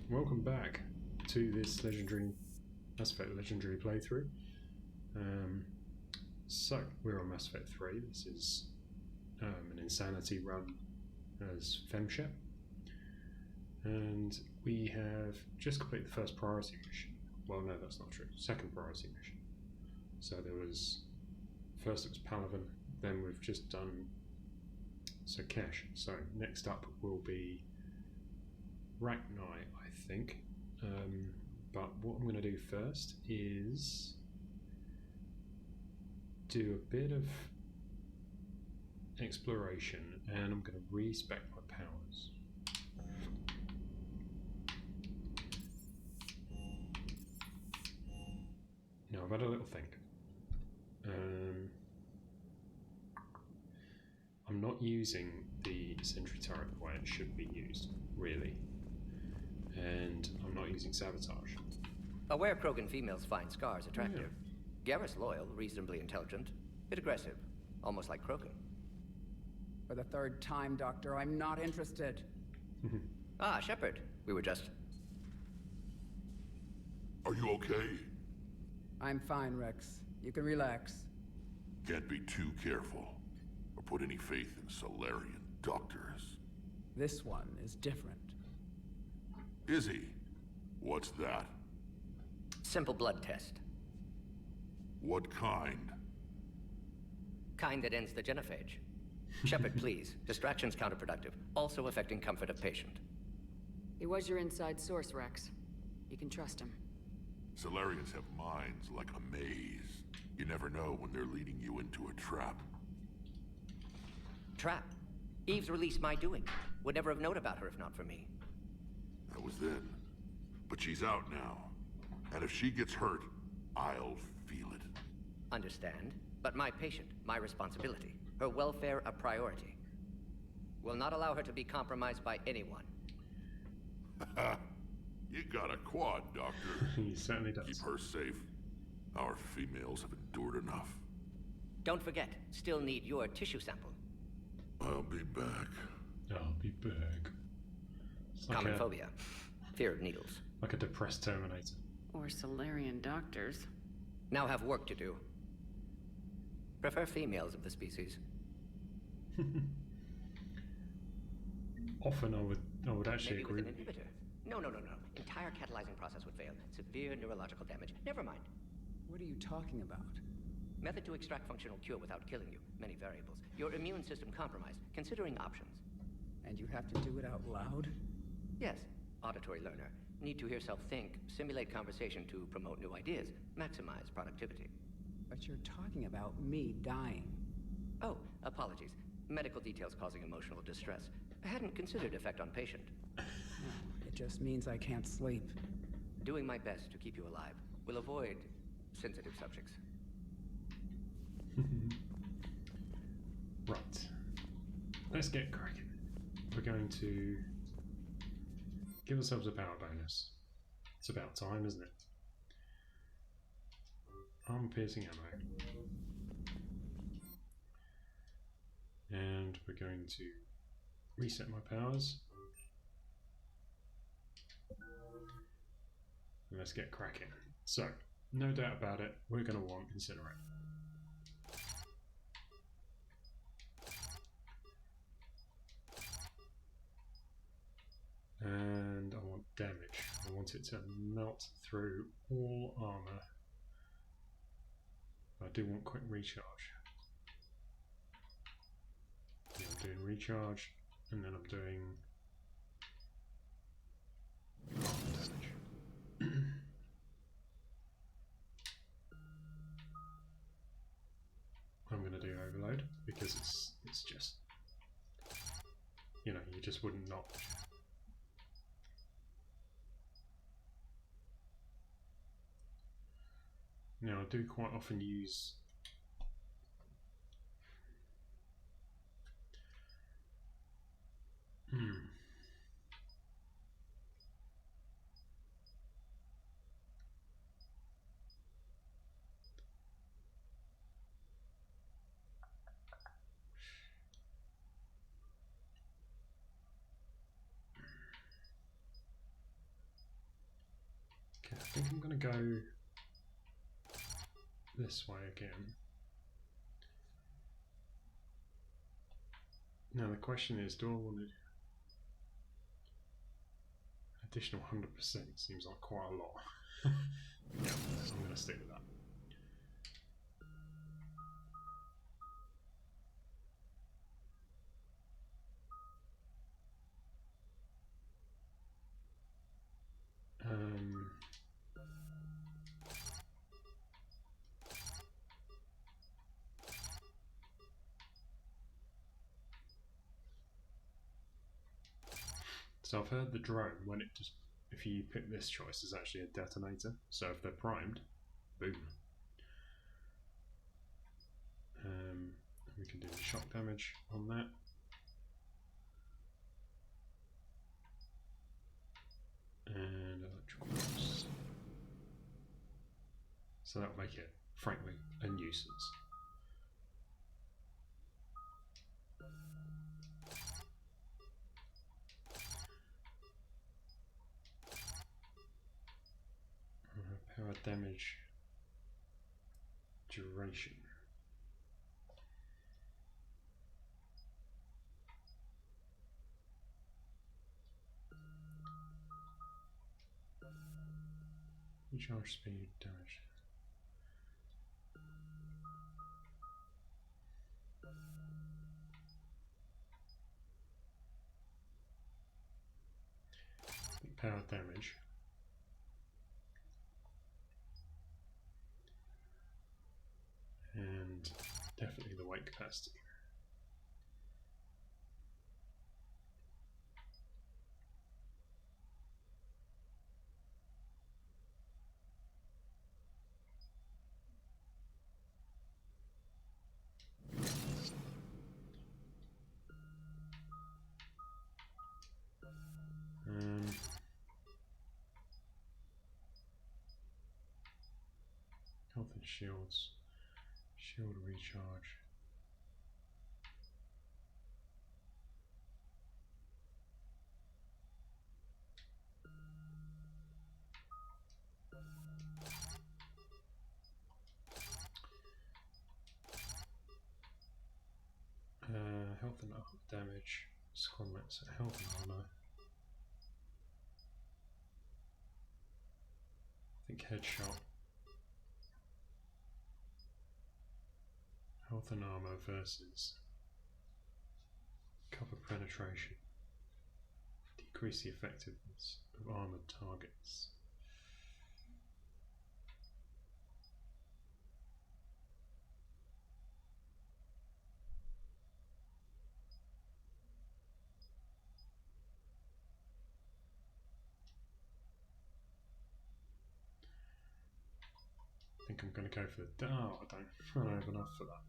welcome back to this legendary Mass Effect Legendary playthrough. So, we're on Mass Effect 3. This is an Insanity run as FemShep. And we have just completed the first priority mission. Well, no, that's not true. Second priority mission. So there was... First it was Palaven, then we've just done Sakesh. So next up will be Rachni, I think. But what I'm going to do first is do a bit of exploration, and I'm going to re-spec my powers. Now I've had a little think. I'm not using the sentry turret the way it should be used, really. And I'm not using sabotage. Aware Krogan females find scars attractive. Yeah. Garrus loyal, reasonably intelligent, bit aggressive, almost like Krogan. For the third time, Doctor, I'm not interested. Ah, Shepard. We were just... Are you okay? I'm fine, Rex. You can relax. Can't be too careful, or put any faith in Solarian doctors. This one is different. Is he? What's that? Simple blood test. What kind? Kind that ends the genophage. Shepard, please. Distraction's counterproductive, also affecting comfort of patient. He was your inside source, Rex. You can trust him. Solarians have minds like a maze. You never know when they're leading you into a trap. Trap? Eve's released my doing. Would never have known about her if not for me. That was then. But she's out now. And if she gets hurt, I'll feel it. Understand. But my patient, my responsibility. Her welfare a priority. Will not allow her to be compromised by anyone. You got a quad, Doctor. He certainly does. Keep her safe. Our females have endured enough. Don't forget, still need your tissue sample. I'll be back. I'll be back. It's like Common phobia. Fear of needles. Like a depressed Terminator. Or Solarian doctors. Now have work to do. Prefer females of the species. Often I would actually Maybe agree. with an inhibitor. No. Entire catalyzing process would fail. Severe neurological damage. Never mind. What are you talking about? Method to extract functional cure without killing you. Many variables. Your immune system compromised. Considering options. And you have to do it out loud? Yes. Auditory learner. Need to hear self think. Simulate conversation to promote new ideas. Maximize productivity. But you're talking about me dying. Oh, apologies. Medical details causing emotional distress. I hadn't considered effect on patient. It just means I can't sleep. Doing my best to keep you alive. Will avoid sensitive subjects. Right. Let's get cracking. We're going to give ourselves a power bonus. It's about time, isn't it? Armor-piercing ammo. And we're going to reset my powers. And let's get cracking. So, no doubt about it, we're going to want Incinerate. And I want damage. I want it to melt through all armor. I do want quick recharge. Yeah, I'm doing recharge, and then I'm doing damage. I'm going to do overload because it's just, you know, you just wouldn't not. Now I do quite often use going to go this way again. Now the question is, do I want to additional 100%? Seems like quite a lot. Yeah, so I'm going to stick with that. So I've heard the drone, when it just, if you pick this choice, is actually a detonator. So if they're primed, boom. We can do the shock damage on that. And electrical force. So that'll make it, frankly, a nuisance. Power damage duration. Recharge speed damage. Power damage. And definitely the weight capacity. Health and shields. Shield recharge. Health and damage. Squadments, health and armor. I think headshot. Health and armor versus cover penetration. Decrease the effectiveness of armored targets. I think I'm going to go for the... Oh, I don't have enough for that.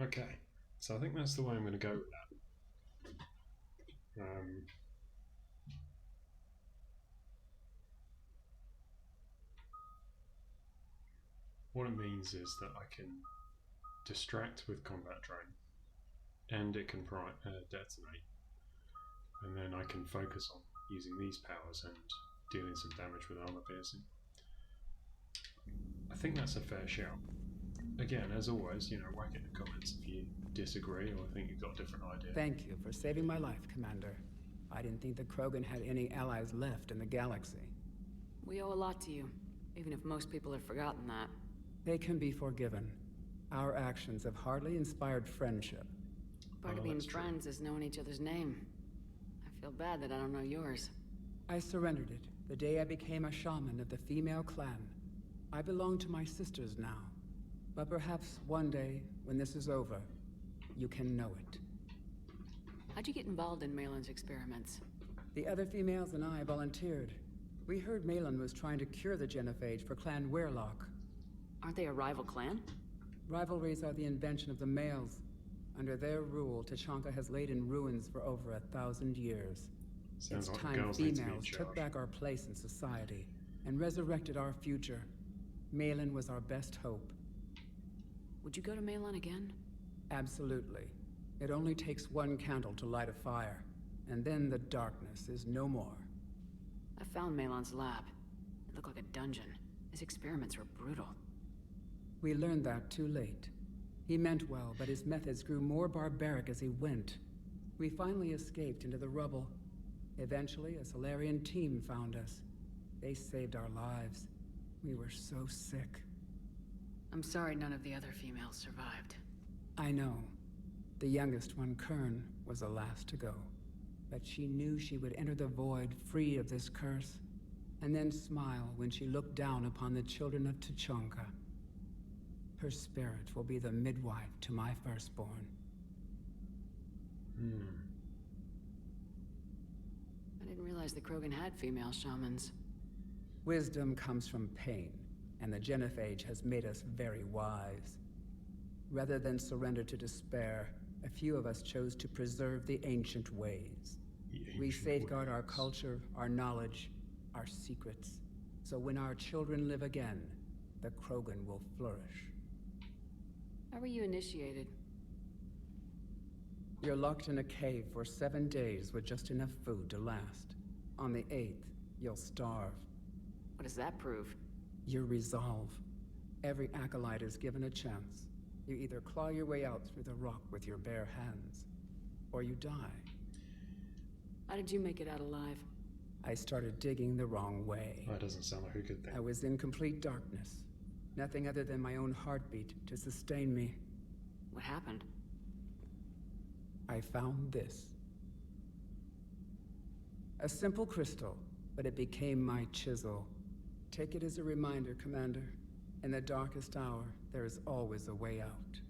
Okay, so I think that's the way I'm going to go with that. What it means is that I can distract with combat drone, and it can detonate, and then I can focus on using these powers and dealing some damage with armor piercing. I think that's a fair shout. Again, as always, you know, whack it in the comments if you disagree or think you've got a different idea. Thank you for saving my life, Commander. I didn't think the Krogan had any allies left in the galaxy. We owe a lot to you, even if most people have forgotten that. They can be forgiven. Our actions have hardly inspired friendship. Part of being friends is knowing each other's name. I feel bad that I don't know yours. I surrendered it the day I became a shaman of the female clan. I belong to my sisters now. But perhaps one day, when this is over, you can know it. How'd you get involved in Malin's experiments? The other females and I volunteered. We heard Malin was trying to cure the genophage for Clan Weirlock. Aren't they a rival clan? Rivalries are the invention of the males. Under their rule, Tachanka has laid in ruins for over 1,000 years. Sounds It's like time girls need to be in females took charge. back our place in society. and resurrected our future. Malin was our best hope. Would you go to Malon again? Absolutely. It only takes one candle to light a fire, and then the darkness is no more. I found Malon's lab. It looked like a dungeon. His experiments were brutal. We learned that too late. He meant well, but his methods grew more barbaric as he went. We finally escaped into the rubble. Eventually, a Solarian team found us. They saved our lives. We were so sick. I'm sorry none of the other females survived. I know. The youngest one, Kern, was the last to go. But she knew she would enter the void free of this curse, and then smile when she looked down upon the children of Tuchanka. Her spirit will be the midwife to my firstborn. I didn't realize the Krogan had female shamans. Wisdom comes from pain, and the genophage has made us very wise. Rather than surrender to despair, a few of us chose to preserve the ancient ways. We safeguard our culture, our knowledge, our secrets. So when our children live again, the Krogan will flourish. How were you initiated? You're locked in a cave for 7 days with just enough food to last. On the 8th, you'll starve. What does that prove? Your resolve. Every acolyte is given a chance. You either claw your way out through the rock with your bare hands, or you die. How did you make it out alive? I started digging the wrong way. That doesn't sound like a good thing. I was in complete darkness. Nothing other than my own heartbeat to sustain me. What happened? I found this. A simple crystal, but it became my chisel. Take it as a reminder, Commander. In the darkest hour, there is always a way out.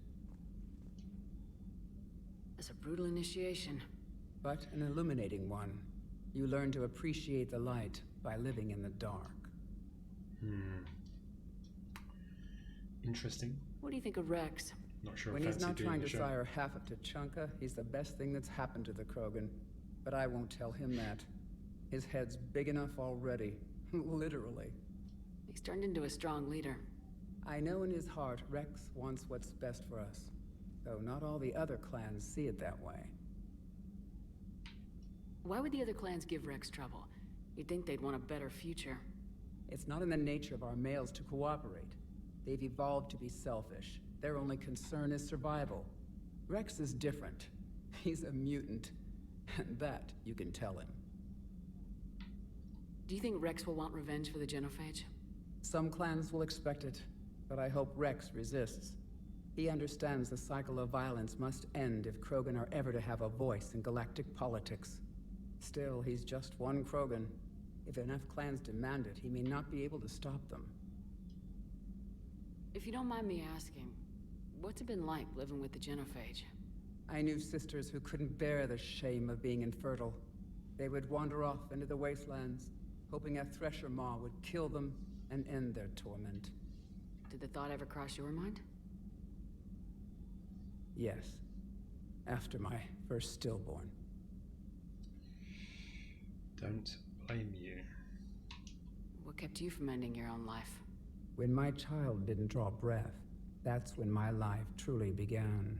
That's a brutal initiation. But an illuminating one. You learn to appreciate the light by living in the dark. Interesting. What do you think of Rex? Not sure When if he's fancy not doing trying the to show. sire half of Tuchanka, he's the best thing that's happened to the Krogan. But I won't tell him that. His head's big enough already. Literally. He's turned into a strong leader. I know in his heart Rex wants what's best for us. Though not all the other clans see it that way. Why would the other clans give Rex trouble? You'd think they'd want a better future. It's not in the nature of our males to cooperate. They've evolved to be selfish. Their only concern is survival. Rex is different. He's a mutant. And that you can tell him. Do you think Rex will want revenge for the genophage? Some clans will expect it, but I hope Rex resists. He understands the cycle of violence must end if Krogan are ever to have a voice in galactic politics. Still, he's just one Krogan. If enough clans demand it, he may not be able to stop them. If you don't mind me asking, what's it been like living with the genophage? I knew sisters who couldn't bear the shame of being infertile. They would wander off into the wastelands, hoping a thresher maw would kill them and end their torment. Did the thought ever cross your mind? Yes, after my first stillborn. Don't blame you. What kept you from ending your own life? When my child didn't draw breath, that's when my life truly began.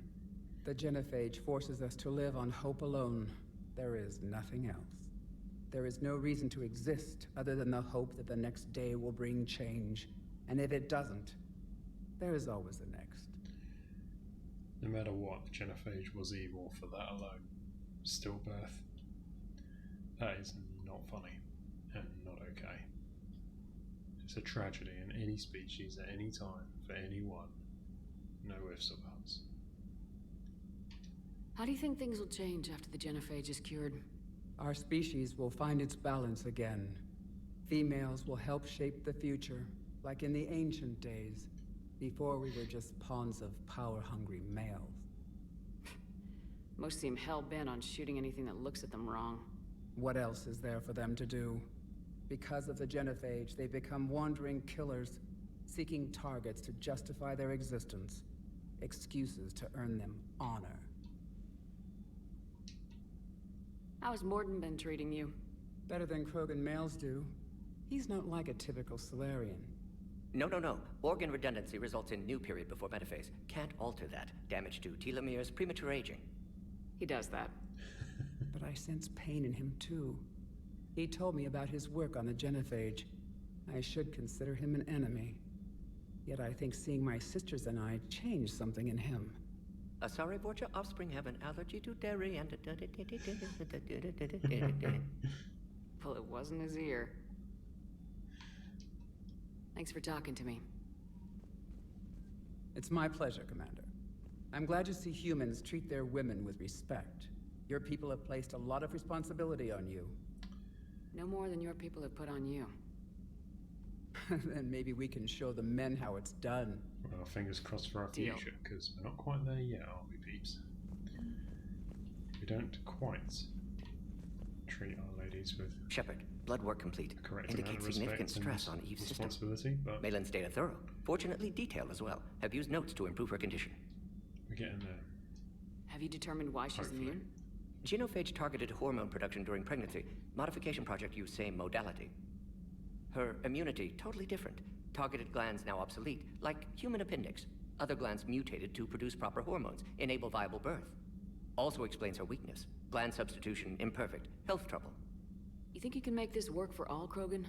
The genophage forces us to live on hope alone. There is nothing else. There is no reason to exist other than the hope that the next day will bring change. And if it doesn't, there is always the next. No matter what, the genophage was evil for that alone. Stillbirth. That is not funny and not okay. It's a tragedy in any species at any time for anyone. No ifs or buts. How do you think things will change after the genophage is cured? Our species will find its balance again. Females will help shape the future, like in the ancient days, before we were just pawns of power-hungry males. Most seem hell-bent on shooting anything that looks at them wrong. What else is there for them to do? Because of the genophage, they become wandering killers, seeking targets to justify their existence, excuses to earn them honor. How's Morden been treating you? Better than Krogan males do. He's not like a typical Solarian. No. Organ redundancy results in new period before metaphase. Can't alter that. Damage to telomeres, premature aging. He does that. But I sense pain in him too. He told me about his work on the genophage. I should consider him an enemy. Yet I think seeing my sisters and I changed something in him. Sorry, Borgia, offspring have an allergy to dairy and... Well, it wasn't his ear. Thanks for talking to me. It's my pleasure, Commander. I'm glad to see humans treat their women with respect. Your people have placed a lot of responsibility on you. No more than your people have put on you. Then maybe we can show the men how it's done. Well, fingers crossed for our Deal. future, because we're not quite there yet, are we, peeps? We don't quite treat our ladies with Shepard, blood work complete. the correct amount Indicates of significant respect stress on and Eve's system. responsibility, but Malin's data thorough. Fortunately detailed as well. Have used notes to improve her condition. we're getting there. Have you determined why she's Hopefully. immune? Genophage targeted hormone production during pregnancy. Modification project used same modality. Her immunity totally different. Targeted glands now obsolete, like human appendix. Other glands mutated to produce proper hormones, enable viable birth. Also explains her weakness. Gland substitution imperfect. Health trouble. You think you can make this work for all Krogan?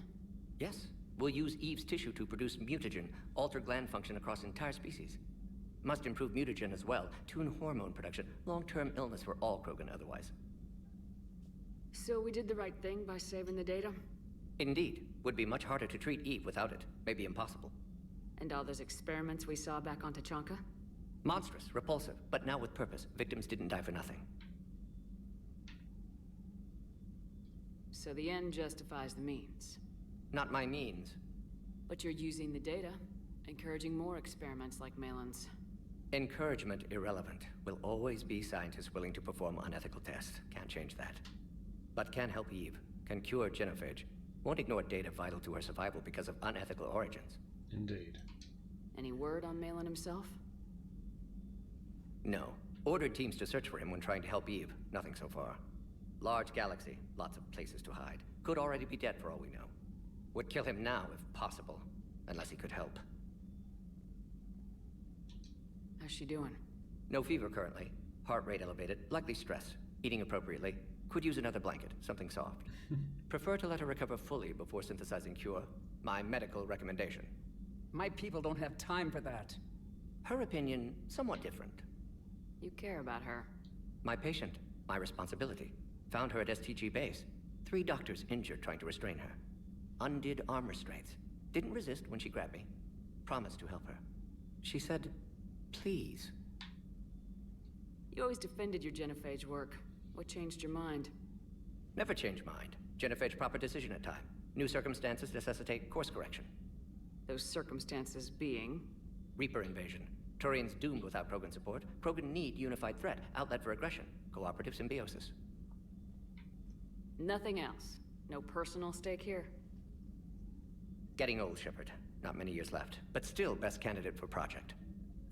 Yes, we'll use Eve's tissue to produce mutagen, alter gland function across entire species. Must improve mutagen as well, tune hormone production. Long-term illness for all Krogan otherwise. So we did the right thing by saving the data? Indeed, would be much harder to treat Eve without it. Maybe impossible. And all those experiments we saw back on Tachanka? Monstrous, repulsive, but now with purpose. Victims didn't die for nothing. So the end justifies the means. Not my means. But you're using the data, encouraging more experiments like Malin's. Encouragement irrelevant. Will always be scientists willing to perform unethical tests. Can't change that. But can help Eve. Can cure genophage. Won't ignore data vital to her survival because of unethical origins. Indeed. Any word on Malin himself? No. Ordered teams to search for him when trying to help Eve. Nothing so far. Large galaxy. Lots of places to hide. Could already be dead for all we know. Would kill him now if possible. Unless he could help. How's she doing? No fever currently. Heart rate elevated. Likely stress. Eating appropriately. Could use another blanket. Something soft. Prefer to let her recover fully before synthesizing cure. My medical recommendation. My people don't have time for that. Her opinion, somewhat different. You care about her. My patient. My responsibility. Found her at STG base. 3 doctors injured trying to restrain her. Undid arm restraints. Didn't resist when she grabbed me. Promised to help her. She said, please. You always defended your genophage work. What changed your mind? Never change mind. Genophage proper decision at time. New circumstances necessitate course correction. Those circumstances being... Reaper invasion. Turians doomed without Krogan support. Krogan need unified threat. Outlet for aggression. Cooperative symbiosis. Nothing else. No personal stake here. Getting old, Shepard. Not many years left. But still best candidate for project.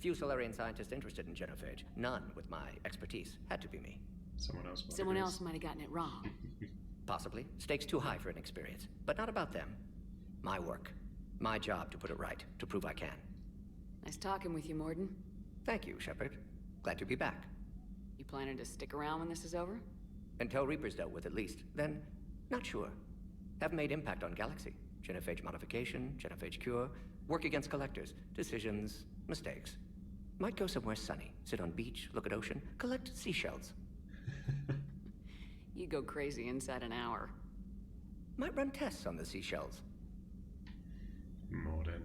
Few Solarian scientists interested in genophage. None with my expertise. Had to be me. Someone else might have gotten it wrong. Possibly. Stakes too high for inexperience. But not about them. My work. My job to put it right. To prove I can. Nice talking with you, Morden. Thank you, Shepard. Glad to be back. You planning to stick around when this is over? Until Reaper's dealt with, at least. Then, not sure. Have made impact on Galaxy. Genophage modification, genophage cure, work against collectors, decisions, mistakes. Might go somewhere sunny, sit on beach, look at ocean, collect seashells. You go crazy inside an hour. Might run tests on the seashells. Modern.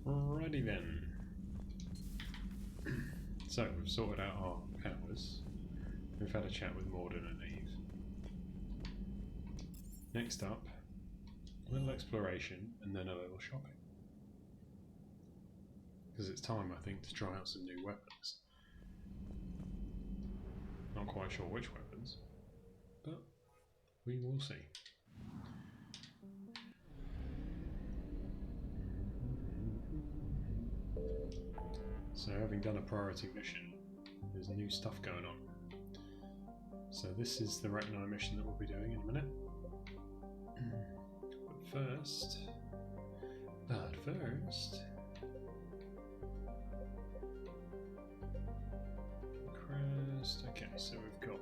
Alrighty then. So we've sorted out our powers. We've had a chat with Morden and Eve. Next up, a little exploration and then a little shopping. Because it's time, I think, to try out some new weapons. Not quite sure which weapons, but we will see. So having done a priority mission, there's new stuff going on. So this is the Rachni mission that we'll be doing in a minute. But first, Crest. Okay, so we've got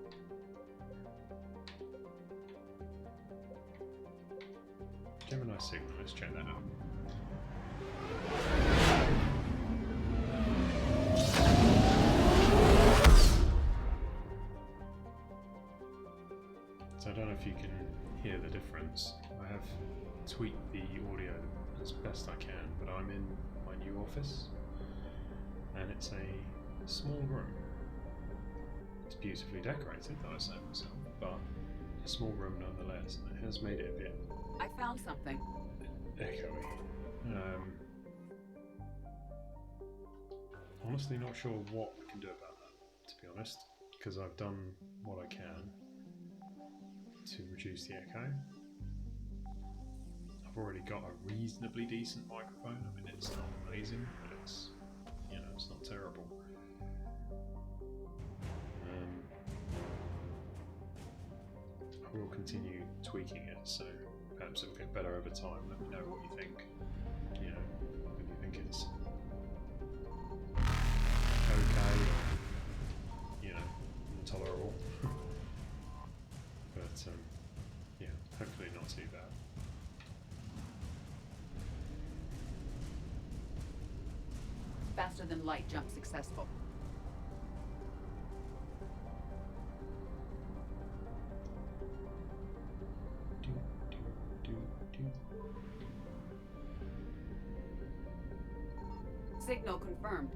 Gemini signal. Let's check that out. So I don't know if you can hear the difference. I have tweaked the audio as best I can, but I'm in my new office and it's a small room. It's beautifully decorated, though I say myself, but a small room nonetheless, and it has made it a bit I found something. echoey. Honestly not sure what I can do about that, to be honest, because I've done what I can to reduce the echo. I've already got a reasonably decent microphone. I mean, it's not amazing, but it's, you know, it's not terrible. I will continue tweaking it, so perhaps it'll get better over time. Let me know what you think. You know, whether you think it's okay or, you know, intolerable. But yeah, hopefully not too bad. Faster than light jump successful. Signal confirmed.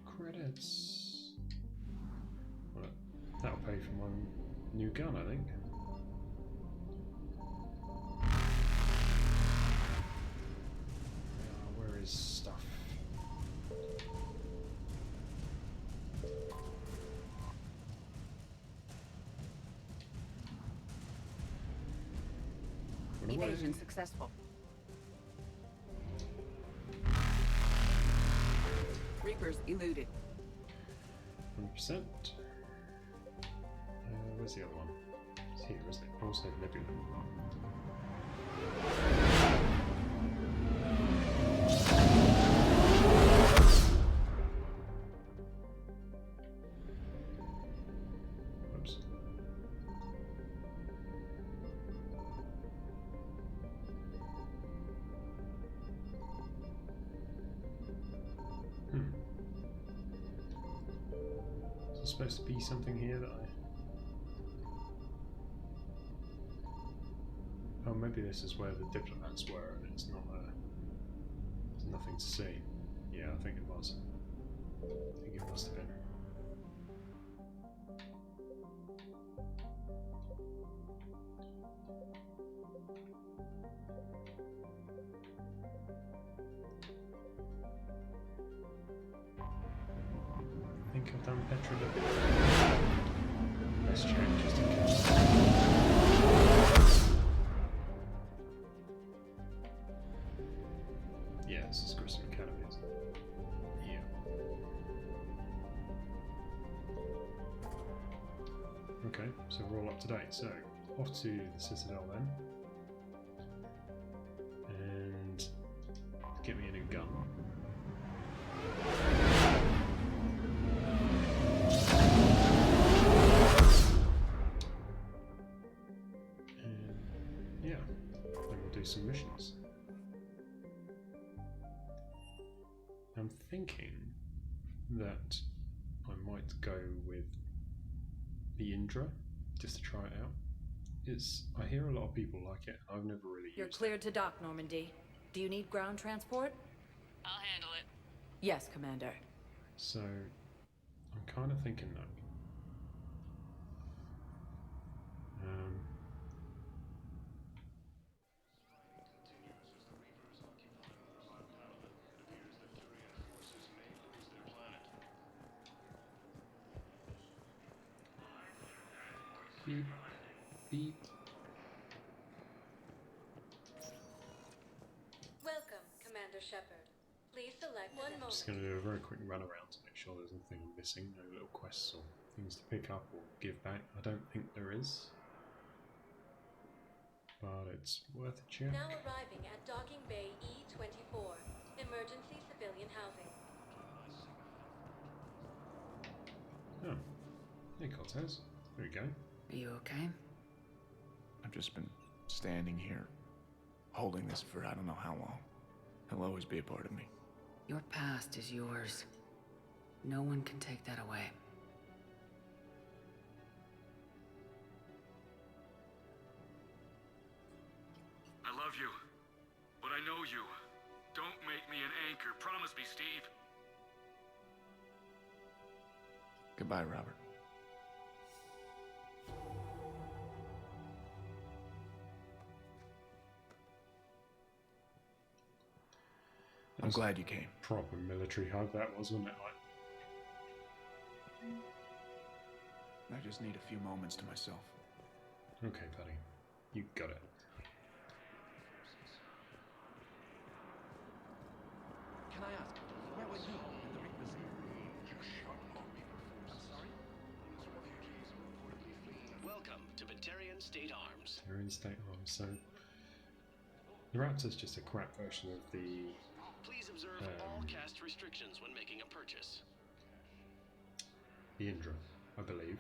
Credits. Well, that'll pay for my new gun, I think. Where is stuff? Evasion successful. Reapers eluded. 100%. Where's the other one? It's here, isn't it? Also Nebula. Whoops. Is there supposed to be something here that I... Oh, maybe this is where the diplomats were and it's not there's nothing to see. Yeah, I think it was. I think it must have been. I think I've done Petra. Let's check just in case. Yeah, this is Grissom Academy, isn't it? Yeah. Okay, so we're all up to date. So, off to the Citadel then. And get me a new gun. And yeah, then we'll do some missions. I'm thinking that I might go with the Indra just to try it out. I hear a lot of people like it. I've never really You're used cleared to dock, Normandy. Do you need ground transport? I'll handle it. Yes, Commander. it. So I'm kind of thinking that. Beep. Beep. Welcome, Commander Shepard. Please select one moment. Just going to do a very quick run around to make sure there's nothing I'm missing, no little quests or things to pick up or give back. I don't think there is, but it's worth a check. Now arriving at Docking Bay E-24, emergency civilian housing. Oh, hey Cortez. There we go. Are you okay? I've just been standing here, holding this for I don't know how long. It'll always be a part of me. Your past is yours. No one can take that away. I love you, but I know you. Don't make me an anchor. Promise me, Steve. Goodbye, Robert. I'm glad you came. Proper military hug that was, wasn't it? I just need a few moments to myself. Okay, buddy. You got it. Can I ask, where were you in the Reapers? Welcome to Batarian State Arms. They're in state arms, so the Raptor's just a crap version of the Please observe all cast restrictions when making a purchase. the Indra, I believe,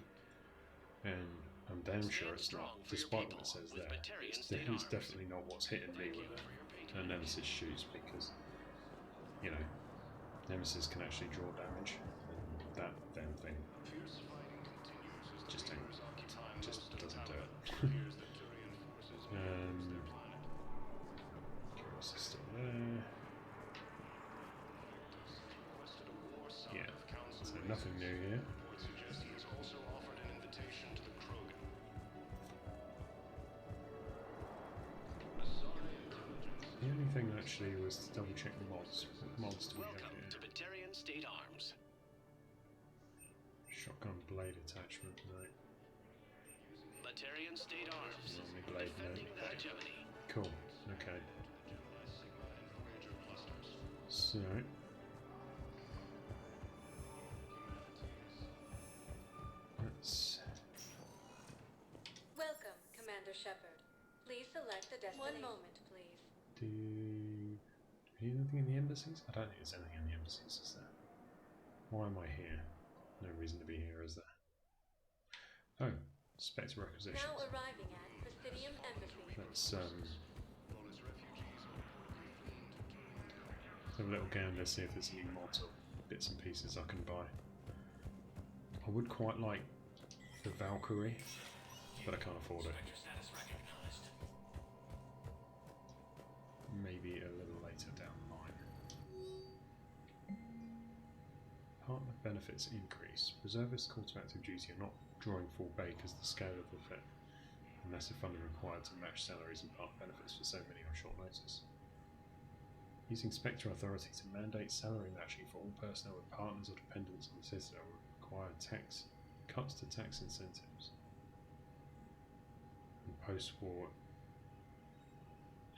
and I'm damn sure it's not, despite what it says there. It's definitely not what's hitting me when a Nemesis shoots, because, you know, Nemesis can actually draw damage, and that damn thing just doesn't do it. Curious is still there. Yeah, so nothing new here. The only thing actually was to double check the mods. What mods do we have Welcome to here? Batarian State Arms. Shotgun blade attachment, right. Batarian State Arms. Normally blade Defending load. the hegemony. Cool, okay. So, let's Welcome, Commander Shepard. Please select a destination. One moment, please. do we need anything in the embassies? I don't think there's anything in the embassies, is there? Why am I here? No reason to be here, is there? Oh, Spectre requisitions. Now arriving at Presidium Embassy. Let's have a little gander, see if there's any mods or bits and pieces I can buy. I would quite like the Valkyrie, but I can't afford it. Maybe a little later down the line. Partner benefits increase. Reservists called to active duty are not drawing full pay because the scale of the effect and massive funding required to match salaries and partner benefits for so many on short notice. Using Spectre authority to mandate salary matching for all personnel with partners or dependents on the Citadel will require cuts to tax incentives and post-war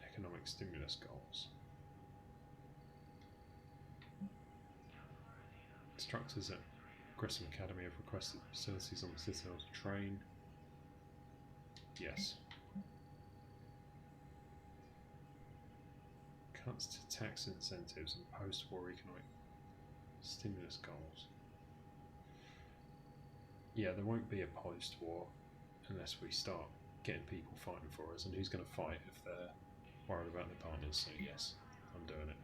economic stimulus goals. Instructors at Grissom Academy have requested facilities on the Citadel to train. Yes. Cuts to tax incentives and post-war economic stimulus goals. Yeah, there won't be a post-war unless we start getting people fighting for us, and who's going to fight if they're worried about their partners? So yes, I'm doing it.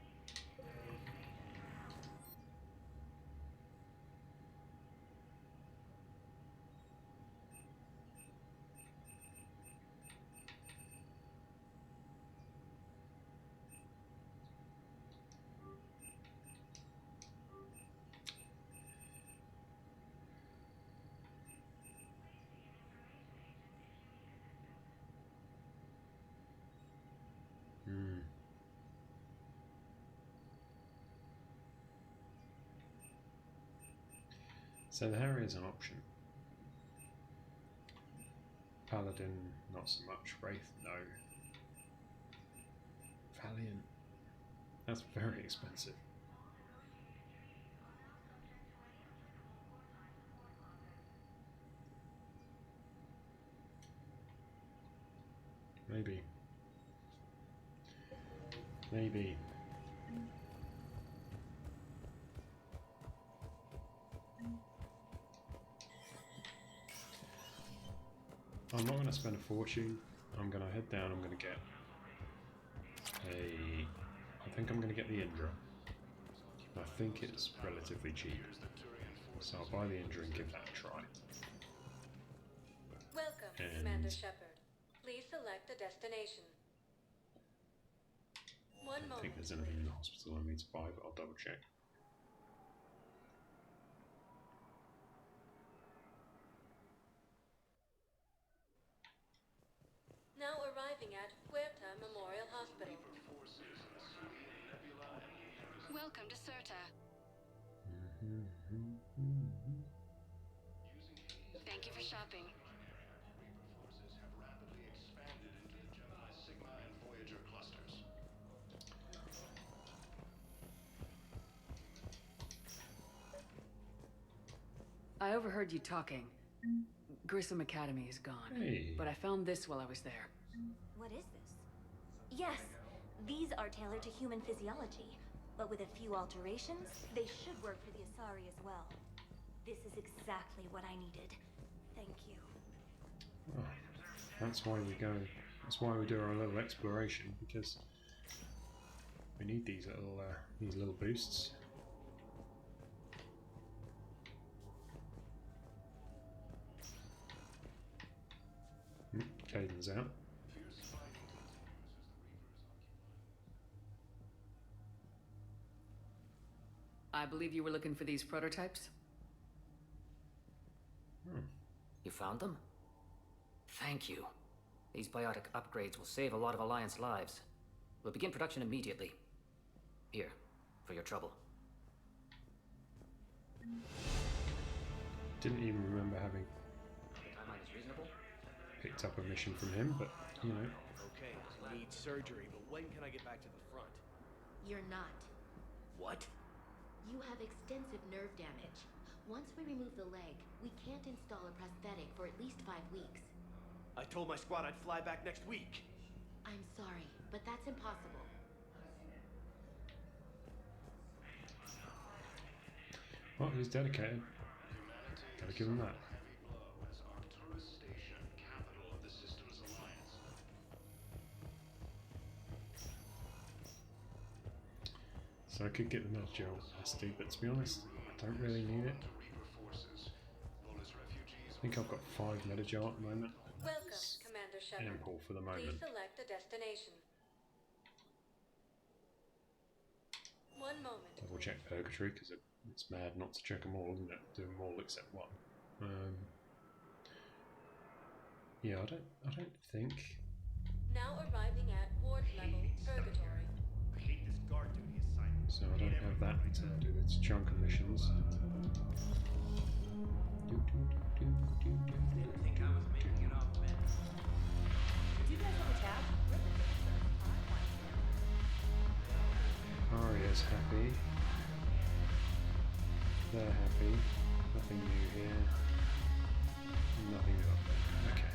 So the Harrier is an option. Paladin, not so much. Wraith, no. Valiant. That's very expensive. Maybe. Maybe. I'm not going to spend a fortune. I'm going to head down. I'm going to get a... I think I'm going to get the Indra. I think it's relatively cheap. So I'll buy the Indra and give that a try. Welcome, And Commander Shepard. Please select a destination. I don't think there's anything in the hospital I need to buy, but I'll double check. Now arriving at Huerta Memorial Hospital. Welcome to Serta. Thank you for shopping. Forces have rapidly expanded into the Gemini, Sigma, and Voyager clusters. I overheard you talking. Grissom Academy is gone. Hey. But I found this while I was there. What is this? Yes, these are tailored to human physiology, but with a few alterations, they should work for the Asari as well. This is exactly what I needed. Thank you. Oh, that's why we go. That's why we do our little exploration, because we need these little boosts. Caden's out. I believe you were looking for these prototypes? You found them? Thank you. These biotic upgrades will save a lot of Alliance lives. We'll begin production immediately. Here, for your trouble. Didn't even remember having Timeline is reasonable? picked up a mission from him, but you know. Okay, I need surgery, but when can I get back to the front? You're not. What? You have extensive nerve damage. Once we remove the leg, we can't install a prosthetic for at least 5 weeks. I told my squad I'd fly back next week. I'm sorry, but that's impossible. Well, he's dedicated. Gotta give him that. So I could get the Metagel capacity, but to be honest, I don't really need it. I think I've got 5 Metagel at the moment. Welcome, Commander Shepard. Ample for the moment. Please select a destination. One moment. Double check Purgatory, because it's mad not to check them all, isn't it? Do them all except one. Yeah, I don't think. Now arriving at ward level Purgatory. I hate this guard duty assignment. So I don't have that to do its chunk of missions. Didn't think I was making it off, man. Do you guys have a tab? Arya's happy. They're happy. Nothing new here. Nothing new up there. Okay.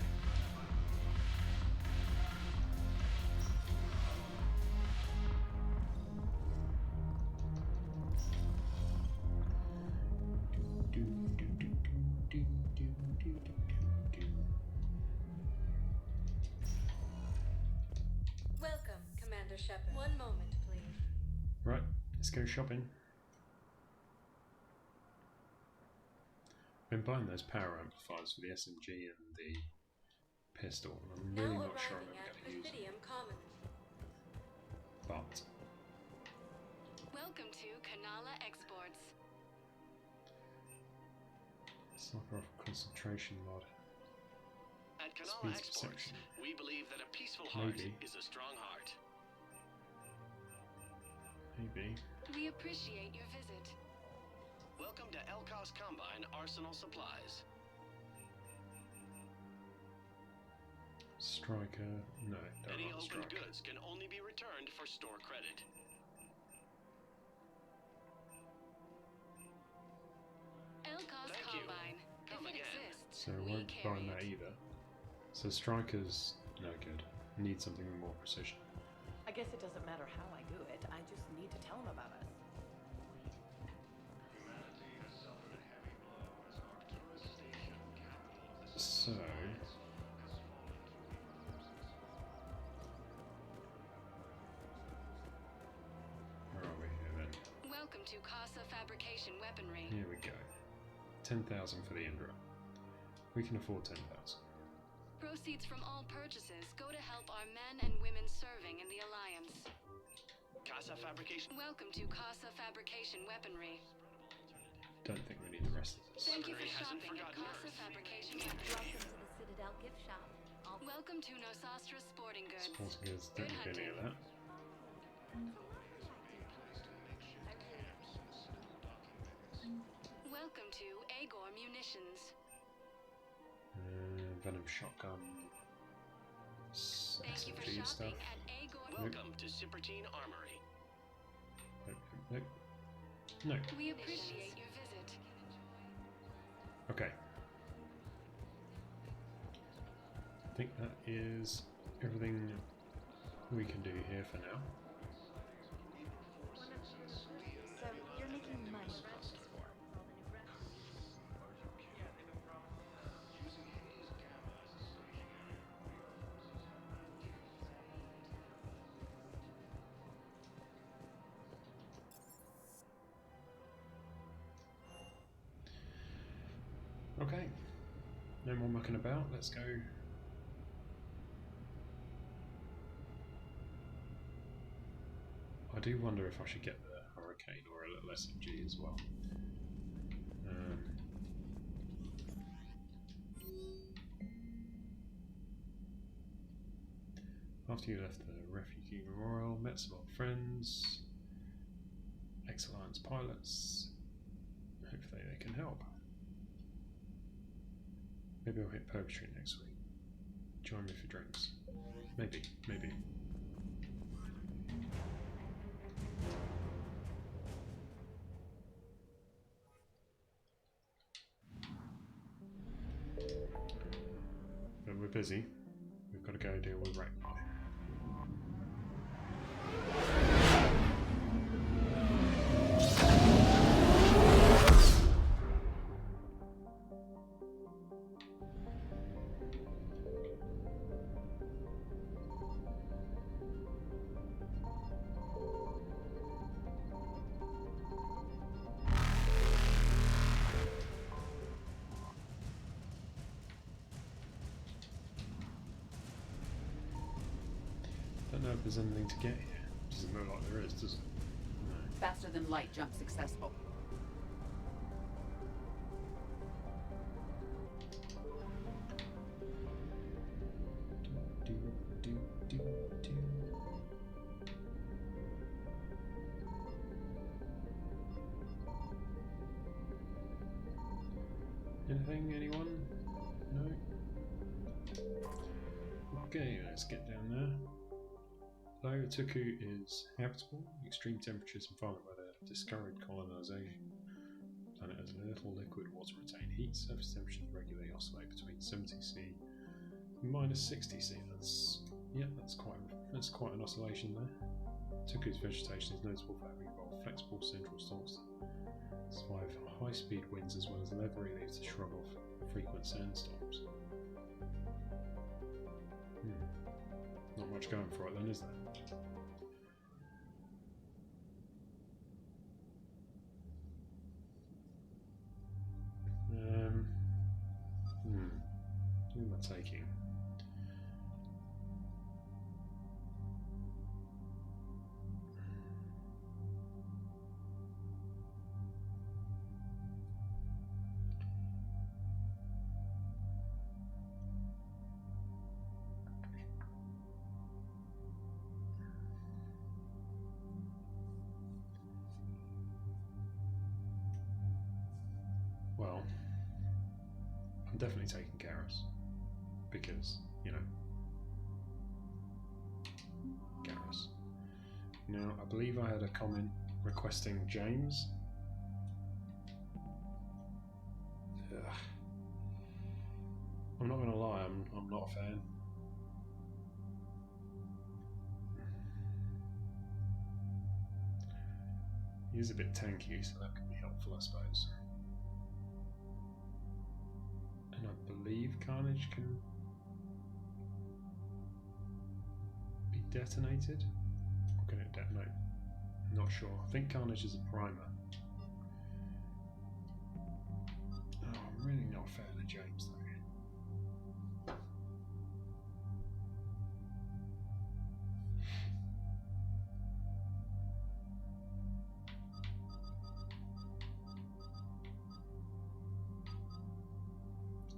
Welcome, Commander Shepard. One moment, please. Right, let's go shopping. I've been buying those power amplifiers for the SMG and the pistol, and I'm really not sure I'm ever going to use them. But Welcome to Kanala Exports. sniper rifle concentration mod. At Kanala Speed Exports, perception. we believe that a peaceful heart Maybe. is a strong heart. Maybe. We appreciate your visit. Welcome to Elkos Combine Arsenal Supplies. Striker, no, don't Any want open Striker. goods can only be returned for store credit. Elcos Combine. If it exists, So I won't be buying that either. So Striker's no good. Need something with more precision. I guess it doesn't matter how I do it. I just need to tell him about us. So where are we here then? Welcome to Casa Fabrication Weaponry. Here we go. 10,000 for the Indra. We can afford 10,000. Proceeds from all purchases go to help our men and women serving in the Alliance. Casa Fabrication. Welcome to Casa Fabrication Weaponry. Don't think we need the rest of this. Thank you for shopping at Casa Fabrication Weaponry. Welcome to the Citadel gift shop. Welcome to Nosastra Sporting Goods. Sporting goods, don't need any of that. Welcome to Agor Munitions. Venom shotgun. Thank you for SMG stuff. shopping at Agor. Welcome to Sippertine Armory. Nope. No. We appreciate your visit. Okay. I think that is everything we can do here for now. So you're making money from this war. Okay. No more mucking about. Let's go. I do wonder if I should get the Hurricane or a little SMG as well. After you left the Refugee Memorial, met some old friends, ex-Alliance pilots. Hopefully they can help. Maybe I'll hit Purgatory next week. Join me for drinks. Maybe. But we're busy. We've got to go deal with Rachni. Don't know if there's anything to get here. Doesn't look like there is, does it? No. Faster than light jump successful. Anything? Anyone? No? Okay, let's get down there. Though Tuku is habitable, extreme temperatures and violent weather discourage colonization. The planet has little liquid water retained heat. Surface temperatures regularly oscillate between 70 C and minus 60 C. That's quite an oscillation there. Tuku's vegetation is notable for having evolved flexible central stalks to survive high-speed winds as well as leathery leaves to shrub off frequent sandstorms. Not much going for it then, is there? Who am I taking? Well, I'm definitely taking Garrus because, you know, Garrus. Now, I believe I had a comment requesting James. Ugh. I'm not gonna lie, I'm not a fan. He's a bit tanky, so that could be helpful, I suppose. And I believe Carnage can be detonated. Or can it detonate? I'm not sure. I think Carnage is a primer. Oh, I'm really not a fan of James, though.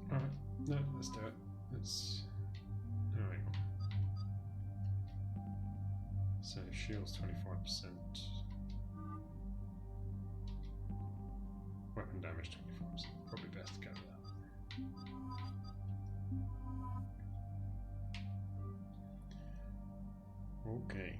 Alright, no, let's do it. Let's. Alright. So, shields 25%. Weapon damage 25%. Probably best to go with that. Okay.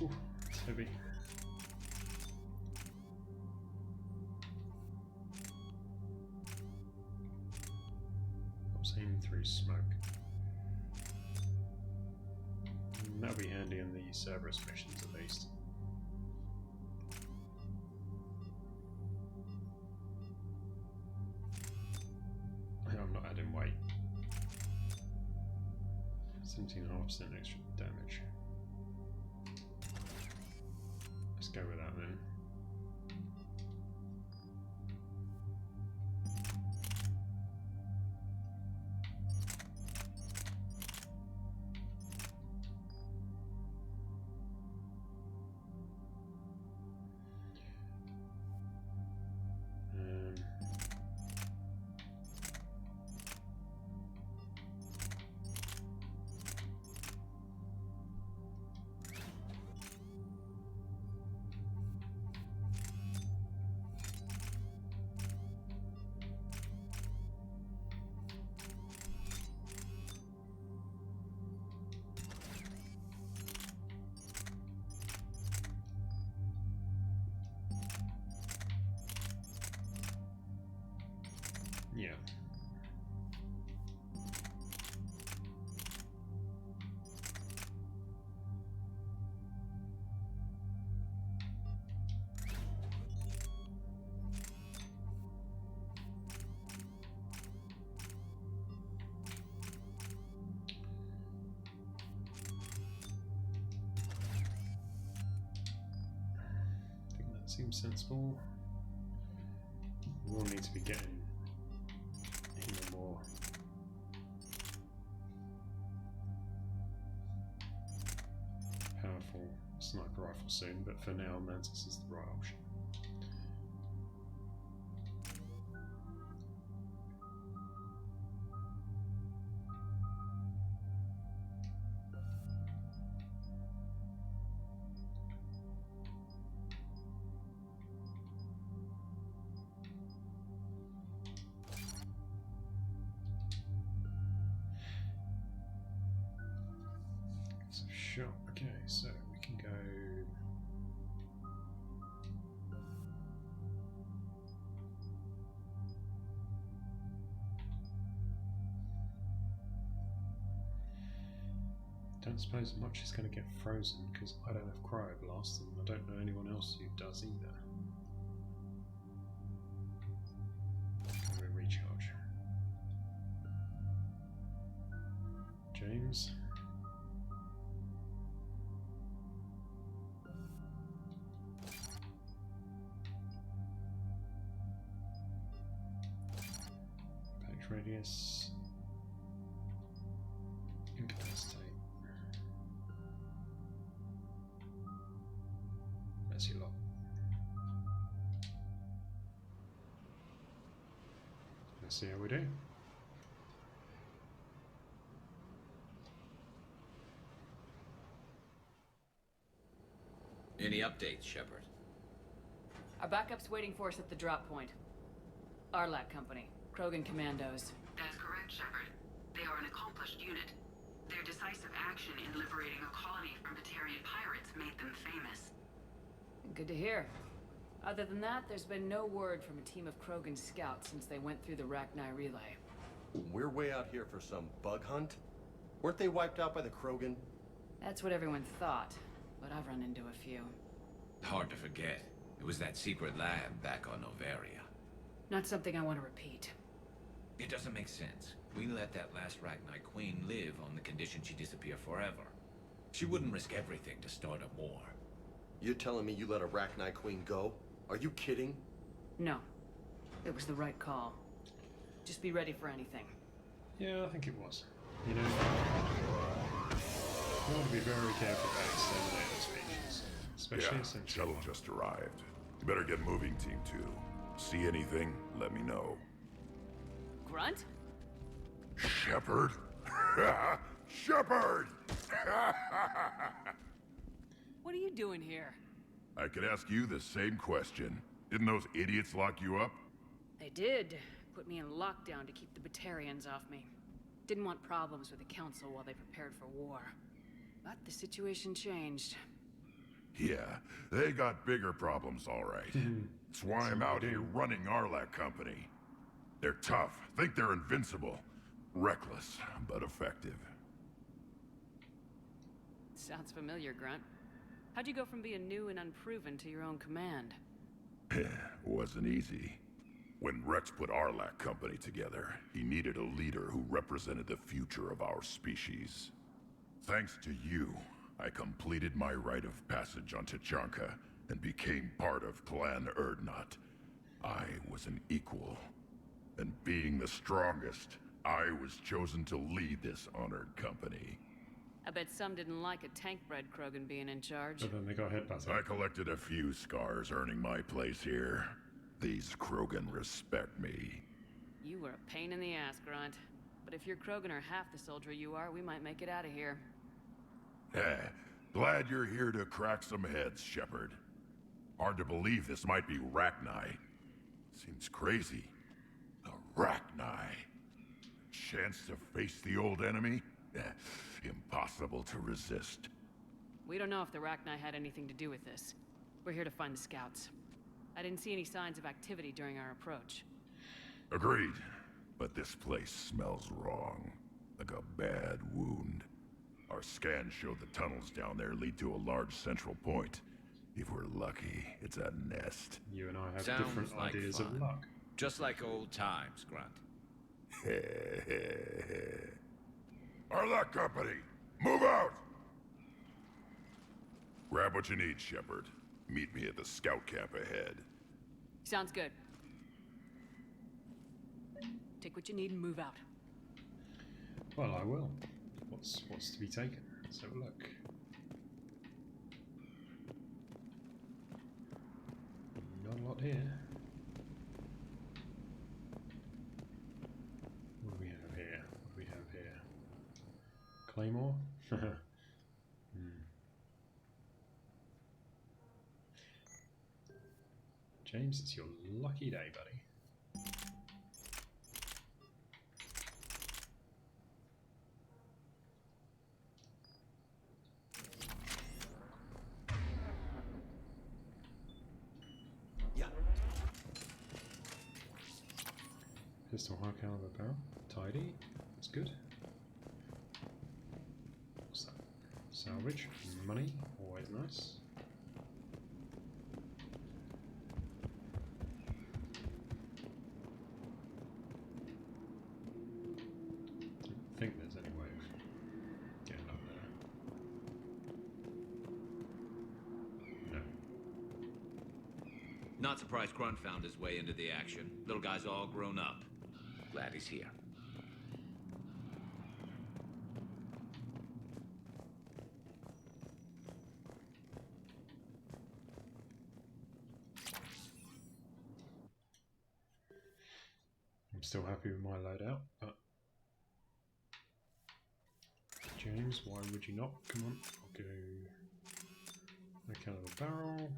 Ooh, it's heavy. I'm seeing through smoke. That'll be handy in the Cerberus missions at least. I'm not adding weight. 17.5% extra damage. Let's go with that then. Yeah. I think that seems sensible. We'll need to be getting a more powerful sniper rifle soon, but for now Mantis is the right option. Sure, okay, so we can go don't suppose much is going to get frozen because I don't have cryoblast and I don't know anyone else who does either. Can we recharge? James? Radius, incapacitate. That's your lot. Let's see how we do. Any updates, Shepard? Our backup's waiting for us at the drop point. Arlac Company, Krogan Commandos. That's correct, Shepard. They are an accomplished unit. Their decisive action in liberating a colony from Batarian pirates made them famous. Good to hear. Other than that, there's been no word from a team of Krogan scouts since they went through the Rachni relay. We're way out here for some bug hunt? Weren't they wiped out by the Krogan? That's what everyone thought, but I've run into a few. Hard to forget. It was that secret lab back on Novaria. Not something I want to repeat. It doesn't make sense. We let that last Rachni Queen live on the condition she disappear forever. She wouldn't risk everything to start a war. You're telling me you let a Rachni Queen go? Are you kidding? No. It was the right call. Just be ready for anything. Yeah, I think it was. You know, you want to be very careful about exterminator species, especially since shuttle just arrived. You better get moving, Team 2. See anything, let me know. Grunt? Shepard? Shepard! What are you doing here? I could ask you the same question. Didn't those idiots lock you up? They did. Put me in lockdown to keep the Batarians off me. Didn't want problems with the Council while they prepared for war. But the situation changed. Yeah, they got bigger problems, all right. That's why I'm out here running Arlac Company. They're tough, think they're invincible. Reckless, but effective. Sounds familiar, Grunt. How'd you go from being new and unproven to your own command? Wasn't easy. When Rex put Arlac Company together, he needed a leader who represented the future of our species. Thanks to you, I completed my rite of passage on Tachanka and became part of Clan Erdnot. I was an equal, and being the strongest, I was chosen to lead this honored company. I bet some didn't like a tank-bred Krogan being in charge. But then they got hit by I collected a few scars earning my place here. These Krogan respect me. You were a pain in the ass, Grunt. But if your Krogan are half the soldier you are, we might make it out of here. Glad you're here to crack some heads, Shepard. Hard to believe this might be Rachni. Seems crazy. The Rachni. Chance to face the old enemy? Impossible to resist. We don't know if the Rachni had anything to do with this. We're here to find the scouts. I didn't see any signs of activity during our approach. Agreed. But this place smells wrong. Like a bad wound. Our scans show the tunnels down there lead to a large central point. If we're lucky, it's a nest. You and I have Sounds different like ideas fun. of luck. Just like old times, Grunt. Arlac Company, move out! Grab what you need, Shepard. Meet me at the scout camp ahead. Sounds good. Take what you need and move out. Well, I will. What's to be taken? Let's have a look. Not a lot here. What do we have here? What do we have here? Claymore? James, it's your lucky day, buddy. Yeah. Pistol, high caliber barrel. Tidy. That's good. What's that? Salvage. Money. Always nice. I think there's any way of getting up there. No. Not surprised Grunt found his way into the action. Little guy's all grown up. Glad he's here. I'm still happy with my loadout, but James, why would you not? Come on, I'll go high caliber barrel,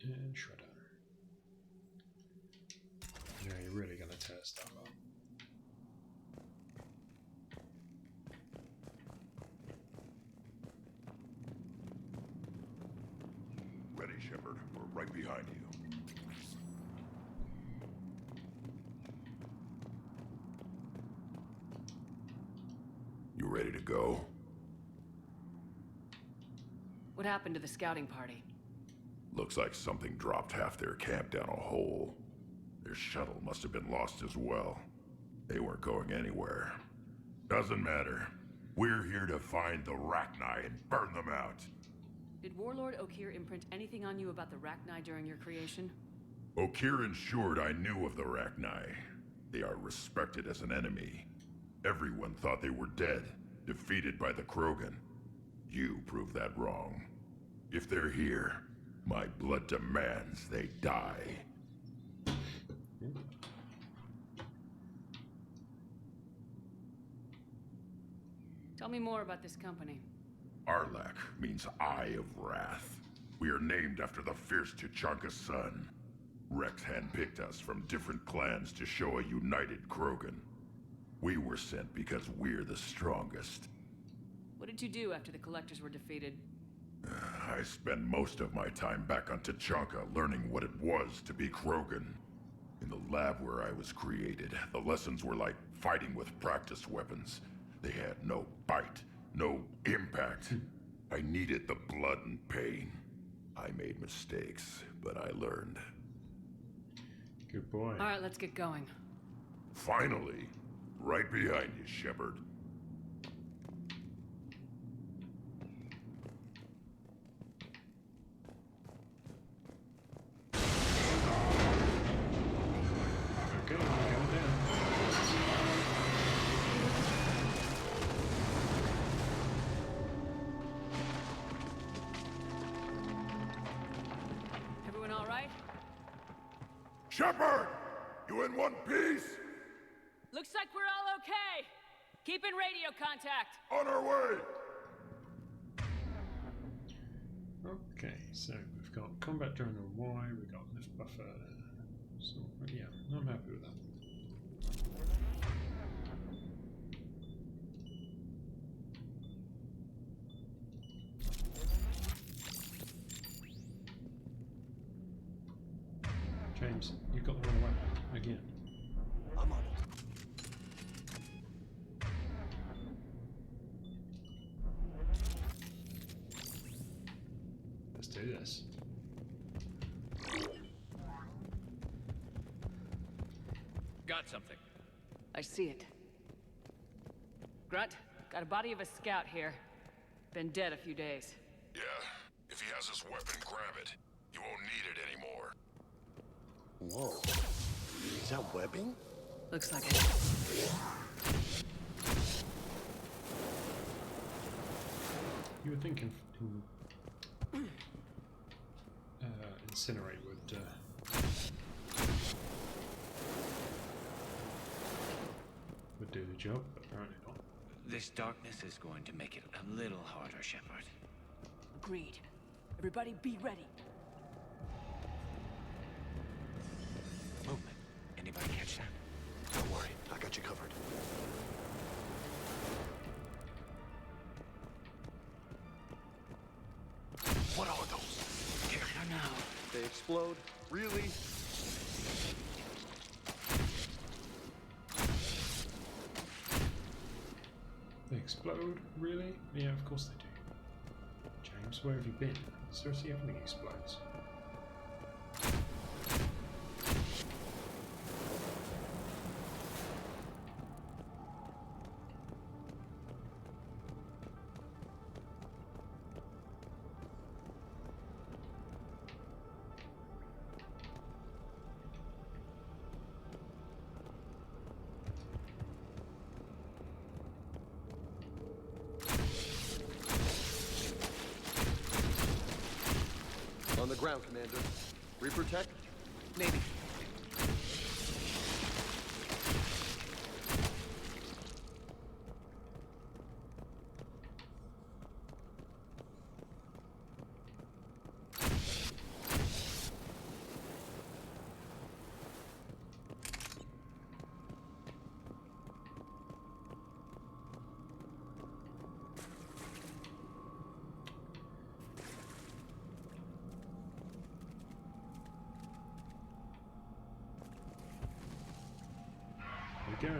and shredder. Now you're really going to tear stuff up. Ready, Shepard. We're right behind you. You ready to go? What happened to the scouting party? Looks like something dropped half their camp down a hole. Their shuttle must have been lost as well. They weren't going anywhere. Doesn't matter. We're here to find the Rachni and burn them out. Did Warlord Okeer imprint anything on you about the Rachni during your creation? Okeer ensured I knew of the Rachni. They are respected as an enemy. Everyone thought they were dead, defeated by the Krogan. You proved that wrong. If they're here, my blood demands they die. Tell me more about this company. Arlak means Eye of Wrath. We are named after the fierce Tuchanka son. Rex handpicked us from different clans to show a united Krogan. We were sent because we're the strongest. What did you do after the Collectors were defeated? I spent most of my time back on Tuchanka learning what it was to be Krogan. In the lab where I was created, the lessons were like fighting with practice weapons. They had no bite, no impact. I needed the blood and pain. I made mistakes, but I learned. Good boy. All right, let's get going. Finally, right behind you, Shepard. Okay, we're going down. Everyone all right? Shepard! You in one piece? Looks like we're all okay. Keep in radio contact. On our way! Okay, so we've got combat during the Y, we've got lift buffer. So, yeah, I'm happy with that. James, you've got the wrong weapon again. I'm on it. Let's do this. Got something. I see it. Grunt, got a body of a scout here. Been dead a few days. Yeah, if he has his weapon, grab it. You won't need it anymore. Whoa. Is that webbing? Looks like it. You would think incinerate would do the job, but apparently not. This darkness is going to make it a little harder, Shepard. Agreed. Everybody be ready. Movement. Anybody catch that? Don't worry, I got you covered. What are those? I don't know. They explode? Really? They explode? Really? Yeah, of course they do. James, where have you been? Seriously, everything explodes. On the ground, Commander. Reaper tech? Maybe. go.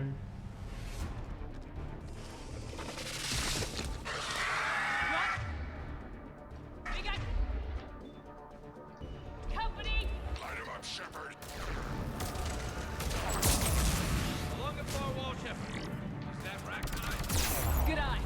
We got company. Light him up, Shepard. Along the far wall, Shepard. Is that Rachni? Good eye.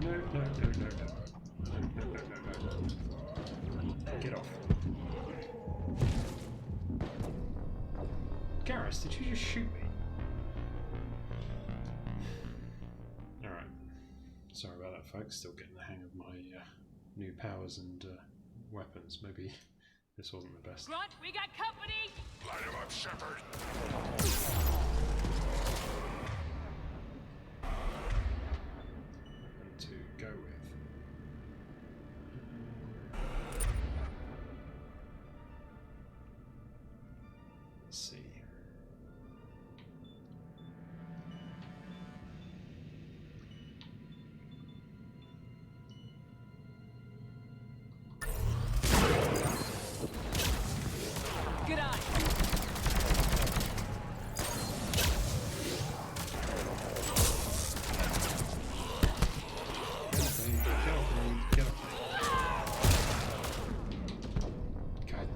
No. Get off. Garrus, did you just shoot me? Alright. Sorry about that, folks. Still getting the hang of my new powers and weapons. Maybe this wasn't the best. Grunt, we got company. Light him up, Shepard. And to go with. Let's see. Good eye. Get off me. God.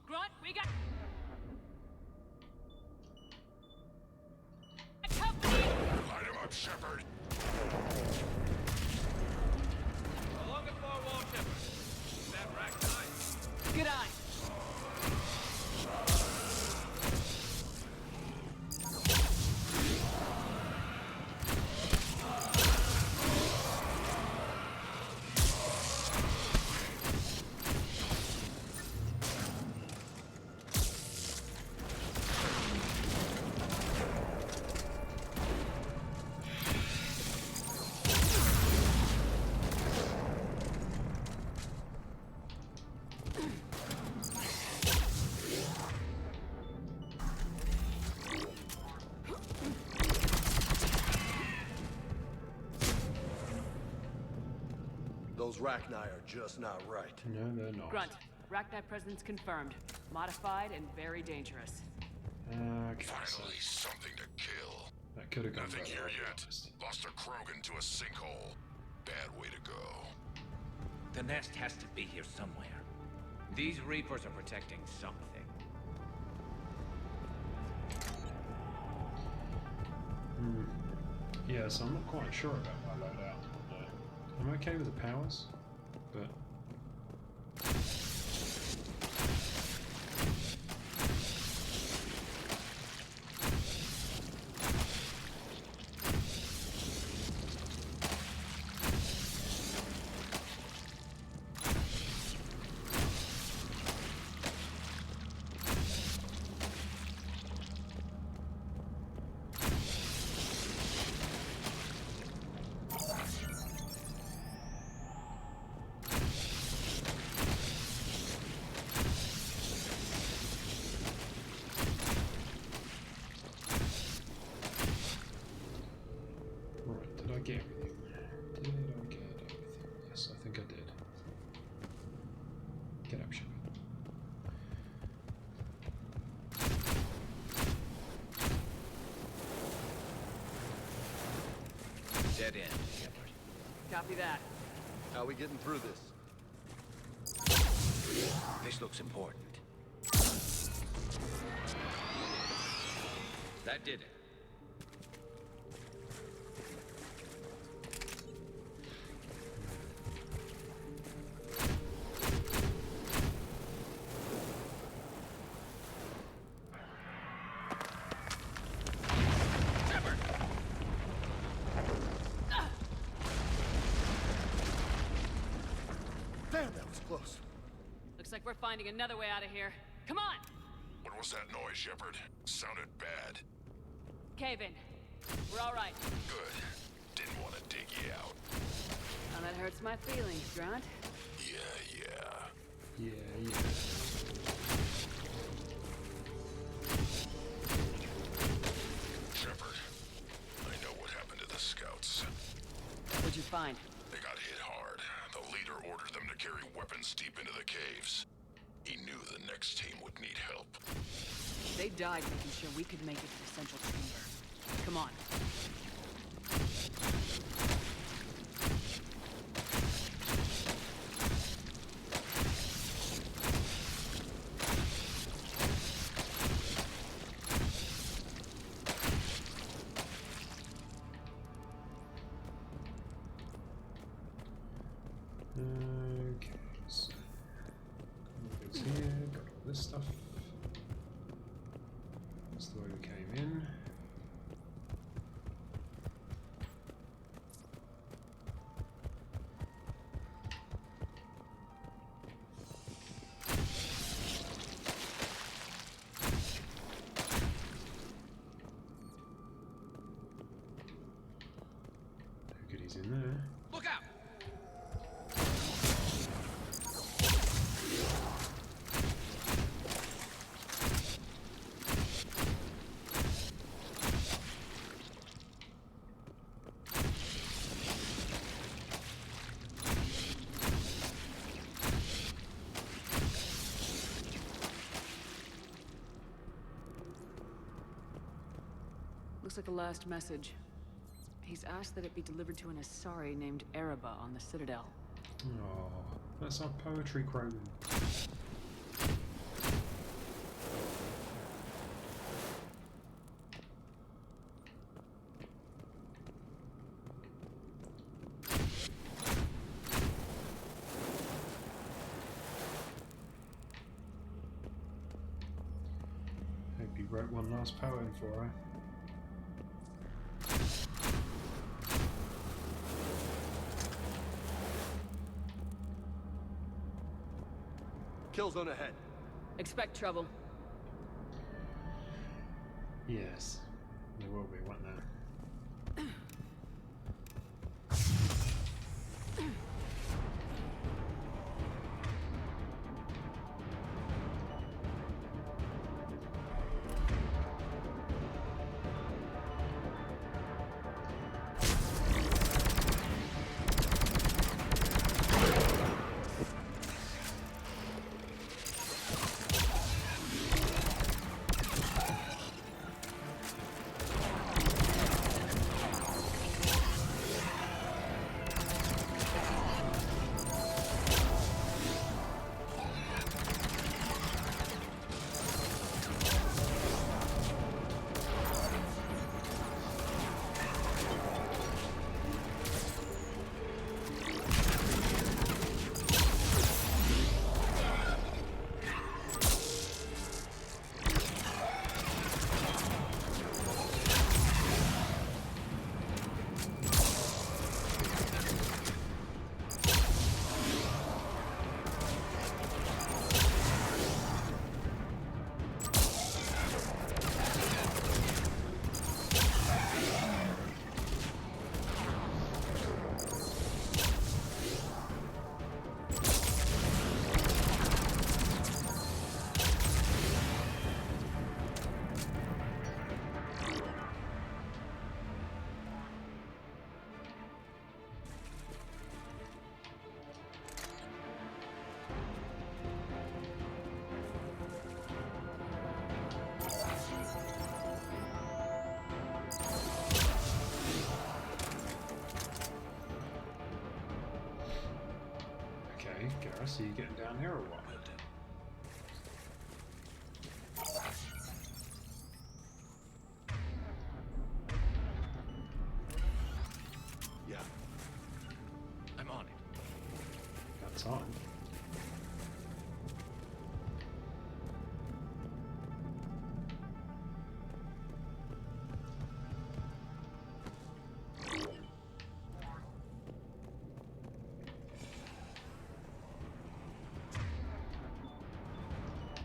Grunt, we got company. Light him up, Shepard. Along the far wall, Shepard. Is that Rachni? Good eye. Those Rachni are just not right. No, they're not. Grunt, Rachni presence confirmed. Modified and very dangerous. Okay, Finally, something to kill. that could have gone Nothing better, here I'll be yet. honest. Lost a Krogan to a sinkhole. Bad way to go. The nest has to be here somewhere. These Reapers are protecting something. Yeah, so I'm not quite sure about my loadout. I'm okay with the powers, but right, did I get everything? Did I get everything? Yes, I think I did. Get up, Shepard. Dead end, Shepard. Copy that. How we getting through this? This looks important. That did it. Damn, that was close. Looks like we're finding another way out of here. Come on! What was that noise, Shepard? Sounded bad. Cave in. We're all right. Good. Didn't want to dig you out. Now that hurts my feelings, Grunt. Yeah. Shepard, I know what happened to the scouts. What'd you find? They got hit hard. The leader ordered them to carry weapons deep into the caves. He knew the next team would need help. They died making sure we could make it to the central chamber. Come on. Okay, so goes here, got all this stuff. That's the way we came in. No goodies in there. Look out! Looks like a last message. He's asked that it be delivered to an Asari named Ereba on the Citadel. Oh, that's our poetry cronan. Hope he wrote one last poem for her. Kill zone ahead. Expect trouble. Yes, there will be, won't there? Garrus, are you getting down here or what? Yeah. I'm on it. That's on.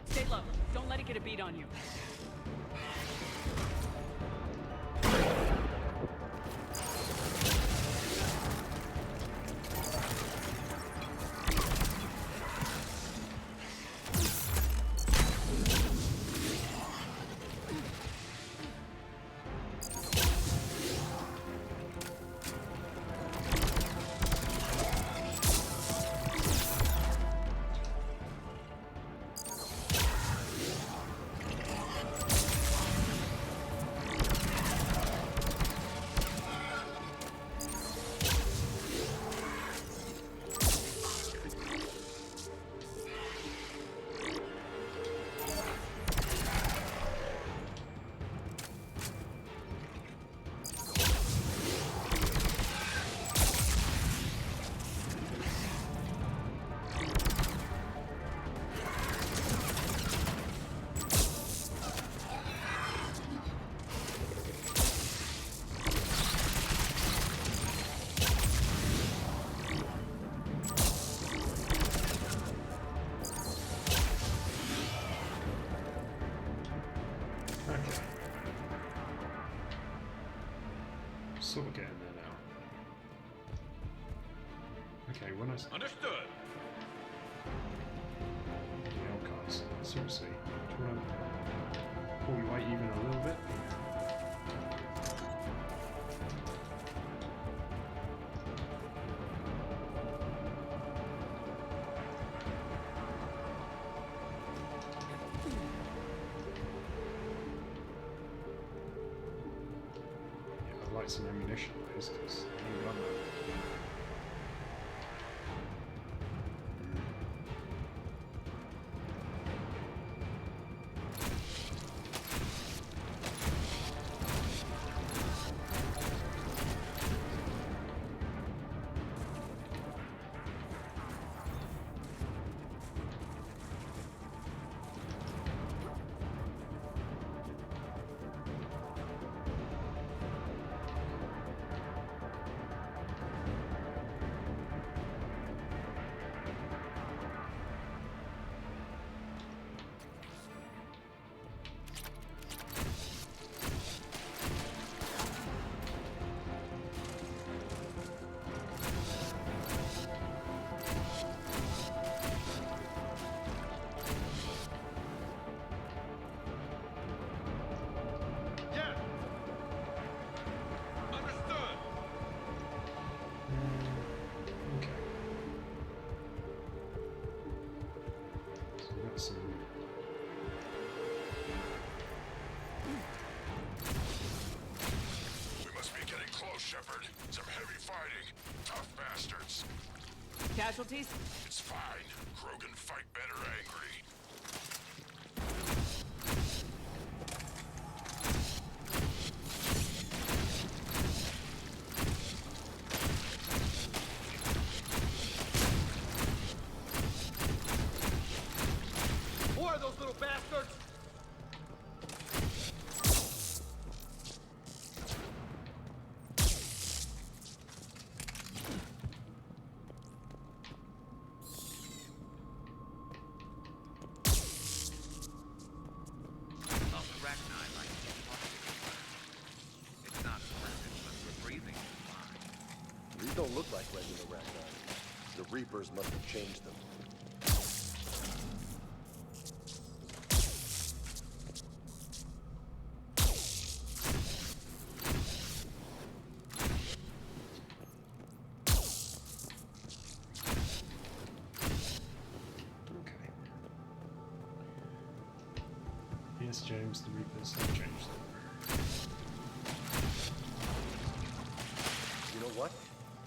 Stay low. Don't let it get a beat on you. sort of getting there now. Okay, when I... Understood. The guys, seriously, do you want to pull your weight even a little bit? Yeah, I'd like some ammunition, please, because I ain't got that. Casualties? It's fine. Krogan fight better angry. More of those little bastards! Don't look like regular Rachni. The Reapers must have changed them. Okay. Yes, James, the Reapers have changed them. You know what?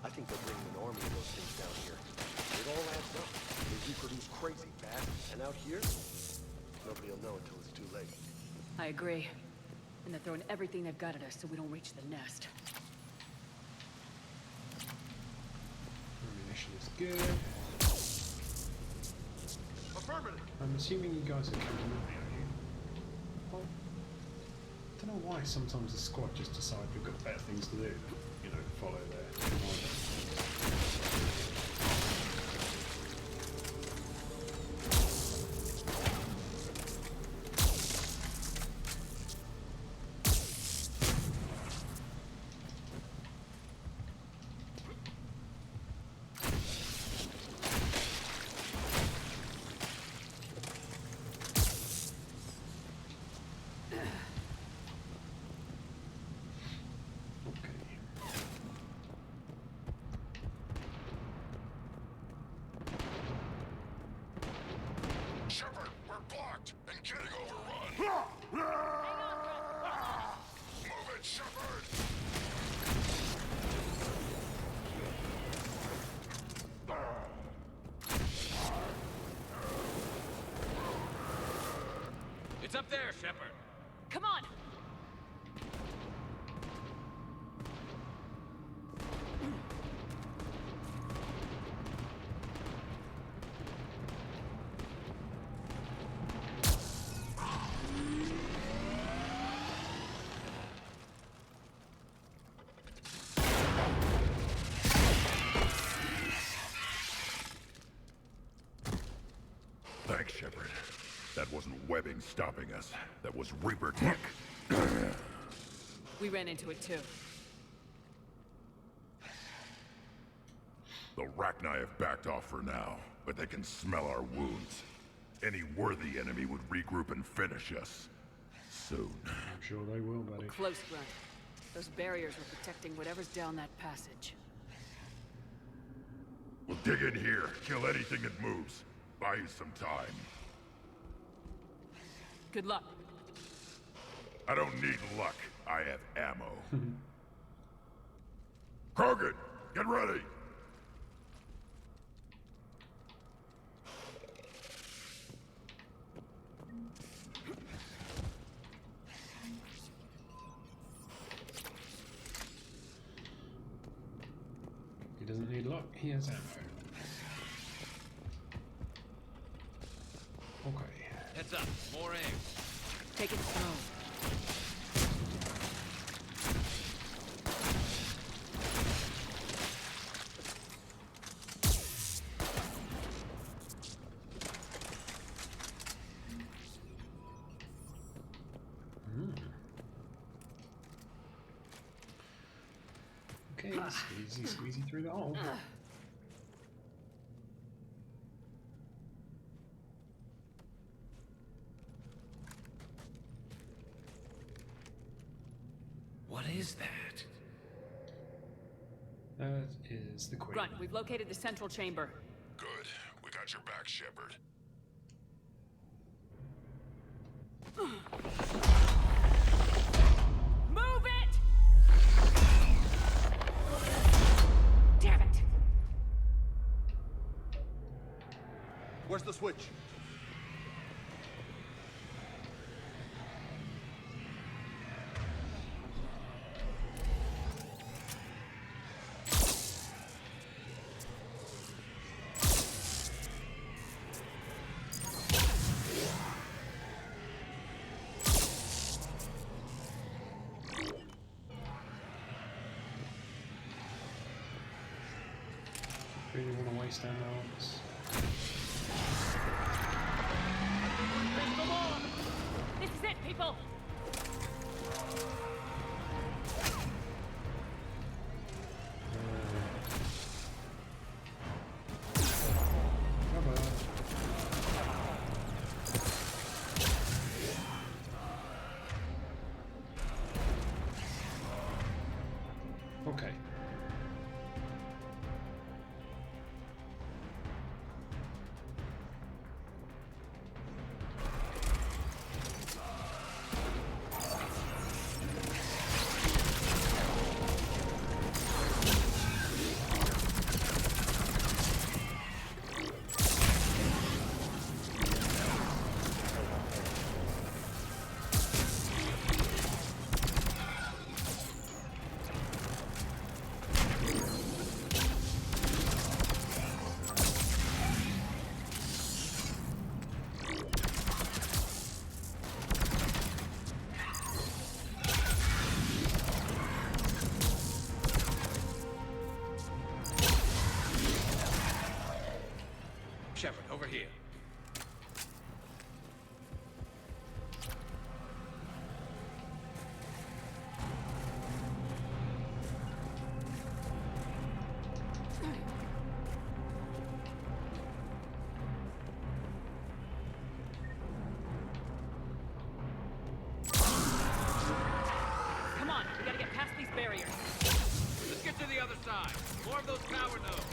I think they're bringing an army of those things down here. It all adds up. They reproduce crazy fast, and out here, nobody will know until it's too late. I agree. And they're throwing everything they've got at us so we don't reach the nest. Ammunition is good. Affirmative. I'm assuming you guys are coming with me, are you? Well, I don't know why sometimes the squad just decide we've got better things to do than, you know, follow their orders. Shepard, we're blocked and getting overrun. Move it, Shepard! It's up there, Shepard. Come on! Thanks, Shepard. That wasn't webbing stopping us. That was Reaper tech. We ran into it too. Rachni have backed off for now, but they can smell our wounds. Any worthy enemy would regroup and finish us. Soon. I'm sure they will, buddy. Close, Grunt. Those barriers are protecting whatever's down that passage. We'll dig in here, kill anything that moves. Buy you some time. Good luck. I don't need luck. I have ammo. Krogan, get ready! He doesn't need luck, he has ammo. Okay. Heads up, more eggs. Take it slow. Okay, squeezy, squeezy through the hole. What is that? That is the Queen. Grunt, we've located the central chamber. Good. We got your back, Shepard. Move it! Damn it! Where's the switch? Really want to waste ammo on this. This is it, people! Okay. Shepard, over here. Come on, we gotta get past these barriers. Let's get to the other side. More of those power nodes.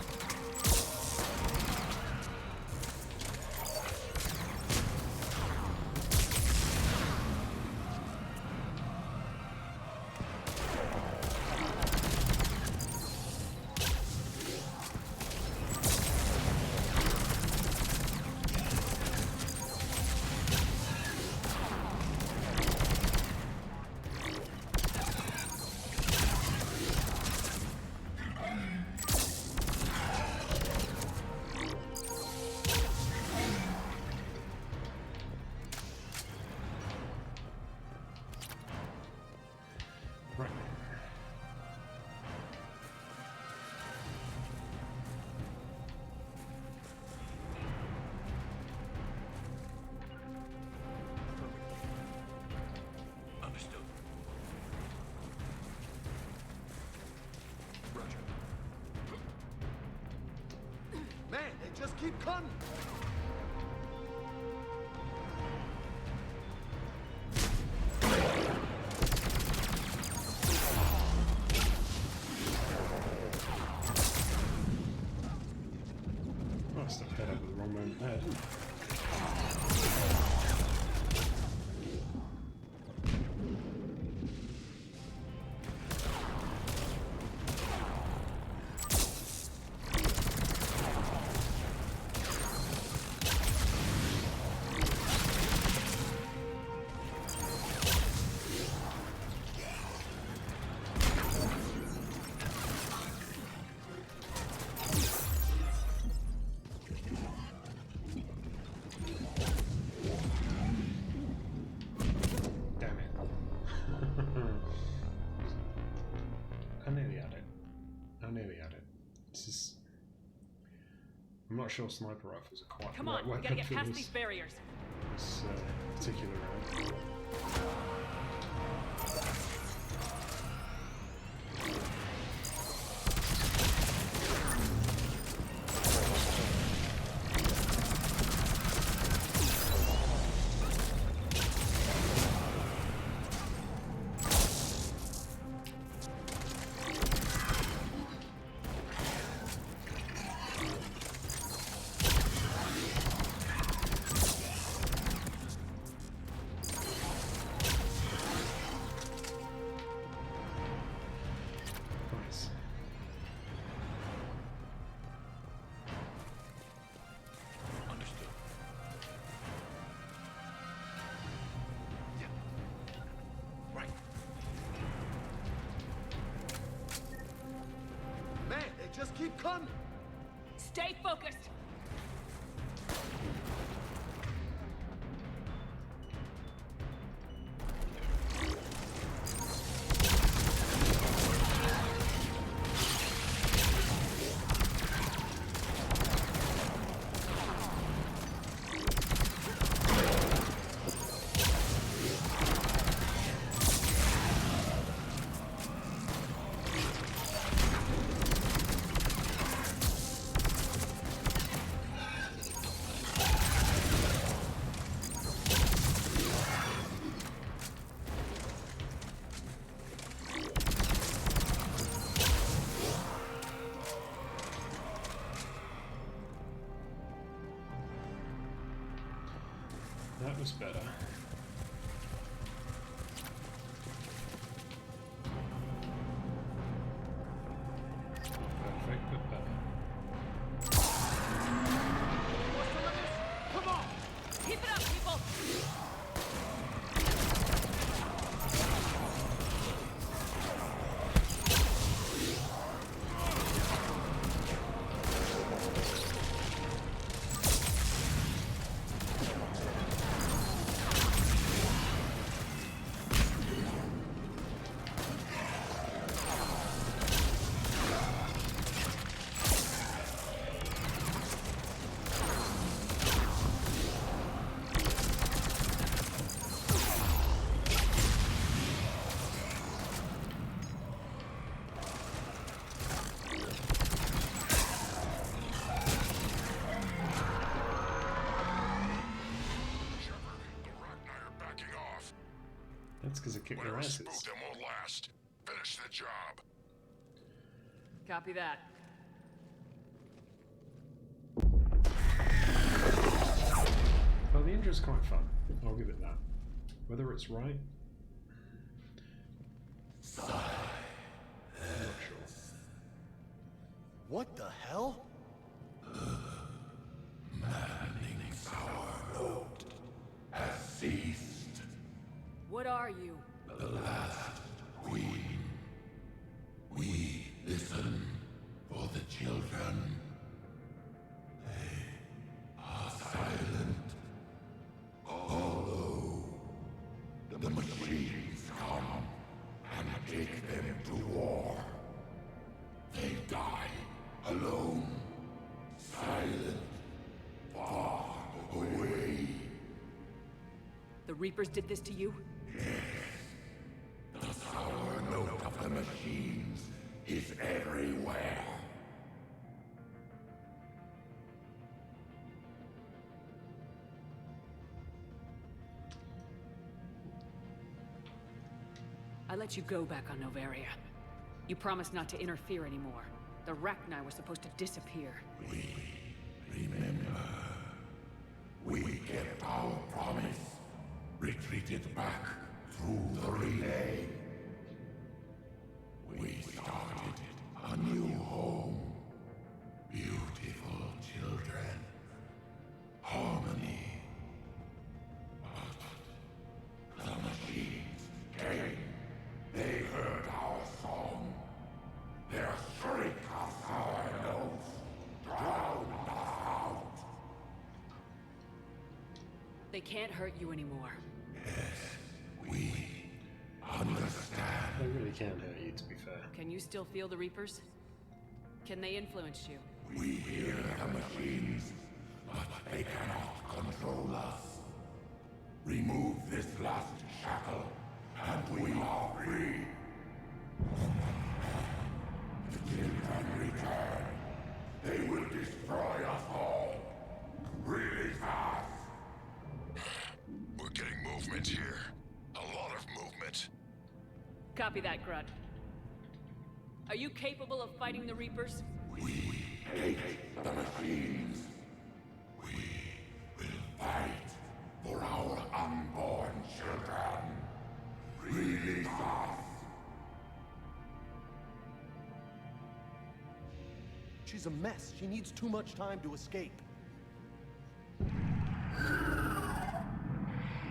just keep cutting! I stuck that up at the wrong moment there, didn't I? I'm not sure sniper rifles are quite Come the right on, we weapon gotta get for past this, these barriers. this particular round. Just keep coming! Stay focused! That was better. Perfect, but better. Come on! Keep it up, people! That's because it kicked their asses. Them won't last. Finish the job. Copy that. Well, the injury's quite fun. I'll give it that. Whether it's right, I'm not sure. What the hell? Maddening sour note has ceased. What are you? The last queen. We listen for the children. They are silent. Although the machines come and take them to war, they die alone, silent, far away. The Reapers did this to you? The sour note of the machines is everywhere. I let you go back on Novaria. You promised not to interfere anymore. The Rachni were supposed to disappear. Remember, we kept our promise. Retreated back through the relay. We started a new home. Beautiful children. Harmony. But the machines came. They heard our song. Their shriek of sour notes drowned us out. They can't hurt you anymore. We understand. They really can hurt you, to be fair. Can you still feel the Reapers? Can they influence you? We hear the machines, but they cannot control us. Remove this last shackle, and we are free. The children return. They will destroy us all. Really fast. We're getting movement here. A lot of movement. Copy that, Grunt. Are you capable of fighting the Reapers? We hate the machines. We will fight for our unborn children. Release us. She's a mess. She needs too much time to escape.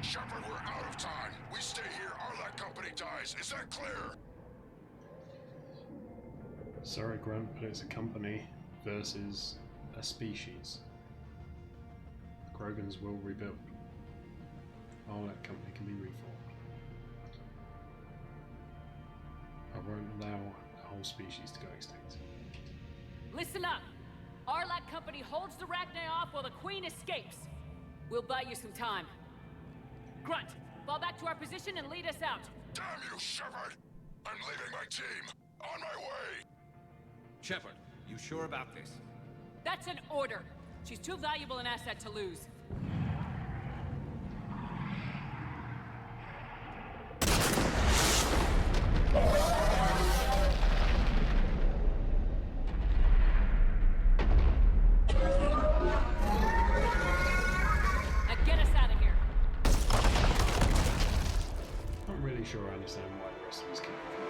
Shepard, we're out of time. We stay here, our company dies. Is that clear? Sorry, Grunt, but it's a company versus a species. The Krogans will rebuild. All that company can be reformed. I won't allow a whole species to go extinct. Listen up! Arlac Company holds the Rachni off while the Queen escapes. We'll buy you some time. Grunt, fall back to our position and lead us out. Damn you, Shepard! I'm leaving my team. On my way! Shepard, you sure about this? That's an order. She's too valuable an asset to lose. Now get us out of here. Not really sure I understand why the rest of us keep following.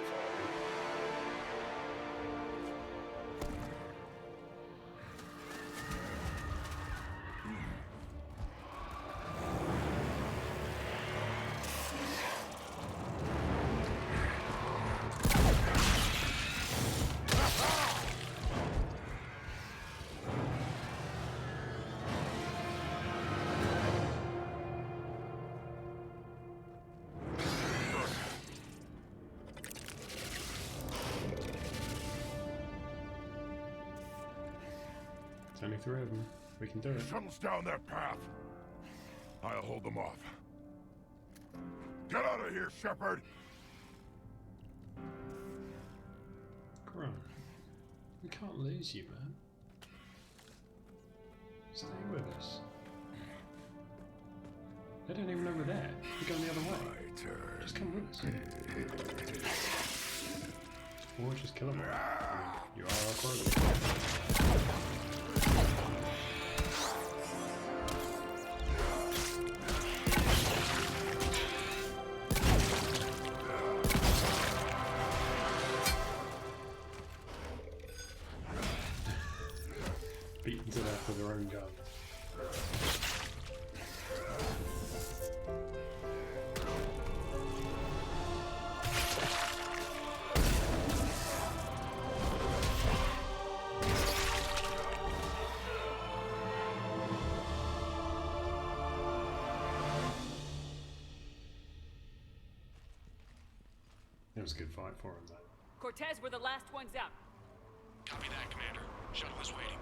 There's only 3 of them. We can do it. Shuttle's down that path. I'll hold them off. Get out of here, Shepard! Grunt, we can't lose you, man. Stay with us. They don't even know we're there. We're going the other way. Just come with us. Or just kill them all. I mean, you are our Krogan. Beaten to death with their own gun. It was a good fight for him, though. Cortez, we're the last ones out. Copy that, Commander. Shuttle is waiting.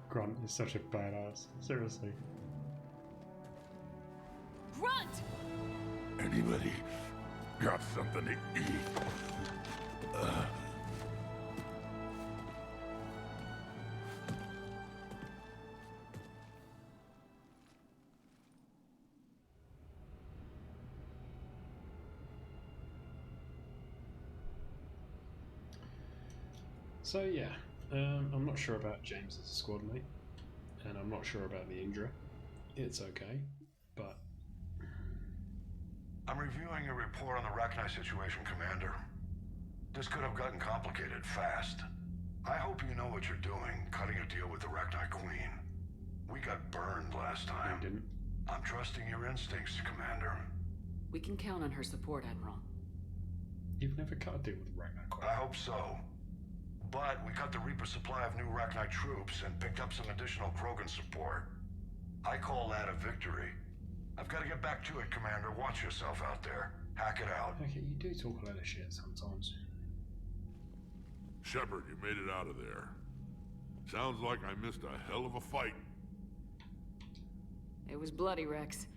Grunt is such a badass. Seriously. Grunt! Anybody got something to eat? So yeah, I'm not sure about James as a squad mate, and I'm not sure about the Indra. It's okay, but... I'm reviewing your report on the Rachni situation, Commander. This could have gotten complicated fast. I hope you know what you're doing, cutting a deal with the Rachni Queen. We got burned last time. We didn't. I'm trusting your instincts, Commander. We can count on her support, Admiral. You've never cut a deal with the Rachni Queen. I hope so. But we cut the Reaper supply of new Rachni troops and picked up some additional Krogan support. I call that a victory. I've got to get back to it, Commander. Watch yourself out there. Hack it out. Okay, you do talk a lot of shit sometimes. Shepard, you made it out of there. Sounds like I missed a hell of a fight. It was bloody, Rex.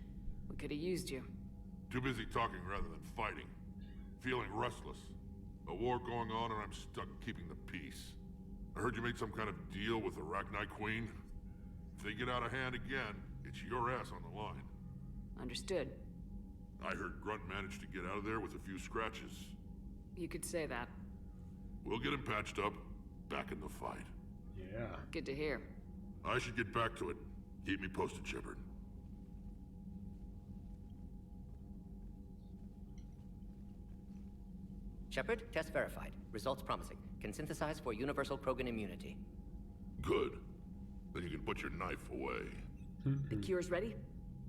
We could have used you. Too busy talking rather than fighting. Feeling restless. A war going on and I'm stuck keeping the peace. I heard you made some kind of deal with the Rachni Queen. If they get out of hand again, it's your ass on the line. Understood. I heard Grunt managed to get out of there with a few scratches. You could say that. We'll get him patched up, back in the fight. Yeah. Good to hear. I should get back to it. Keep me posted, Shepard. Shepard, test verified. Results promising. Can synthesize for universal Krogan immunity. Good. Then you can put your knife away. The cure's ready?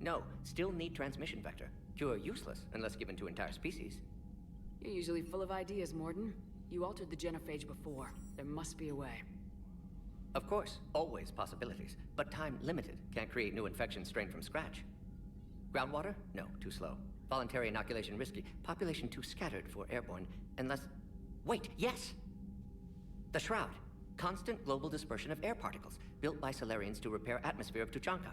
No, still need transmission vector. Cure useless unless given to entire species. You're usually full of ideas, Morden. You altered the genophage before. There must be a way. Of course, always possibilities, but time limited. Can't create new infections strained from scratch. Groundwater? No, too slow. Voluntary inoculation risky. Population too scattered for airborne, unless... Wait, yes! The Shroud. Constant global dispersion of air particles, built by Solarians to repair atmosphere of Tuchanka.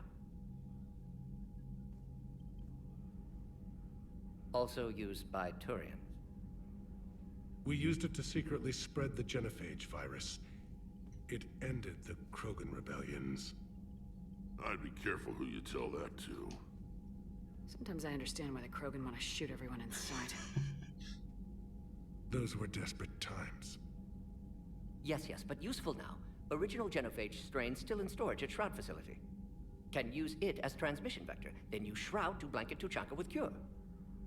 Also used by Turians. We used it to secretly spread the genophage virus. It ended the Krogan rebellions. I'd be careful who you tell that to. Sometimes I understand why the Krogan want to shoot everyone in sight. Those were desperate times. Yes, but useful now. Original genophage strain still in storage at Shroud facility. Can use it as transmission vector, then use Shroud to blanket Tuchanka with cure.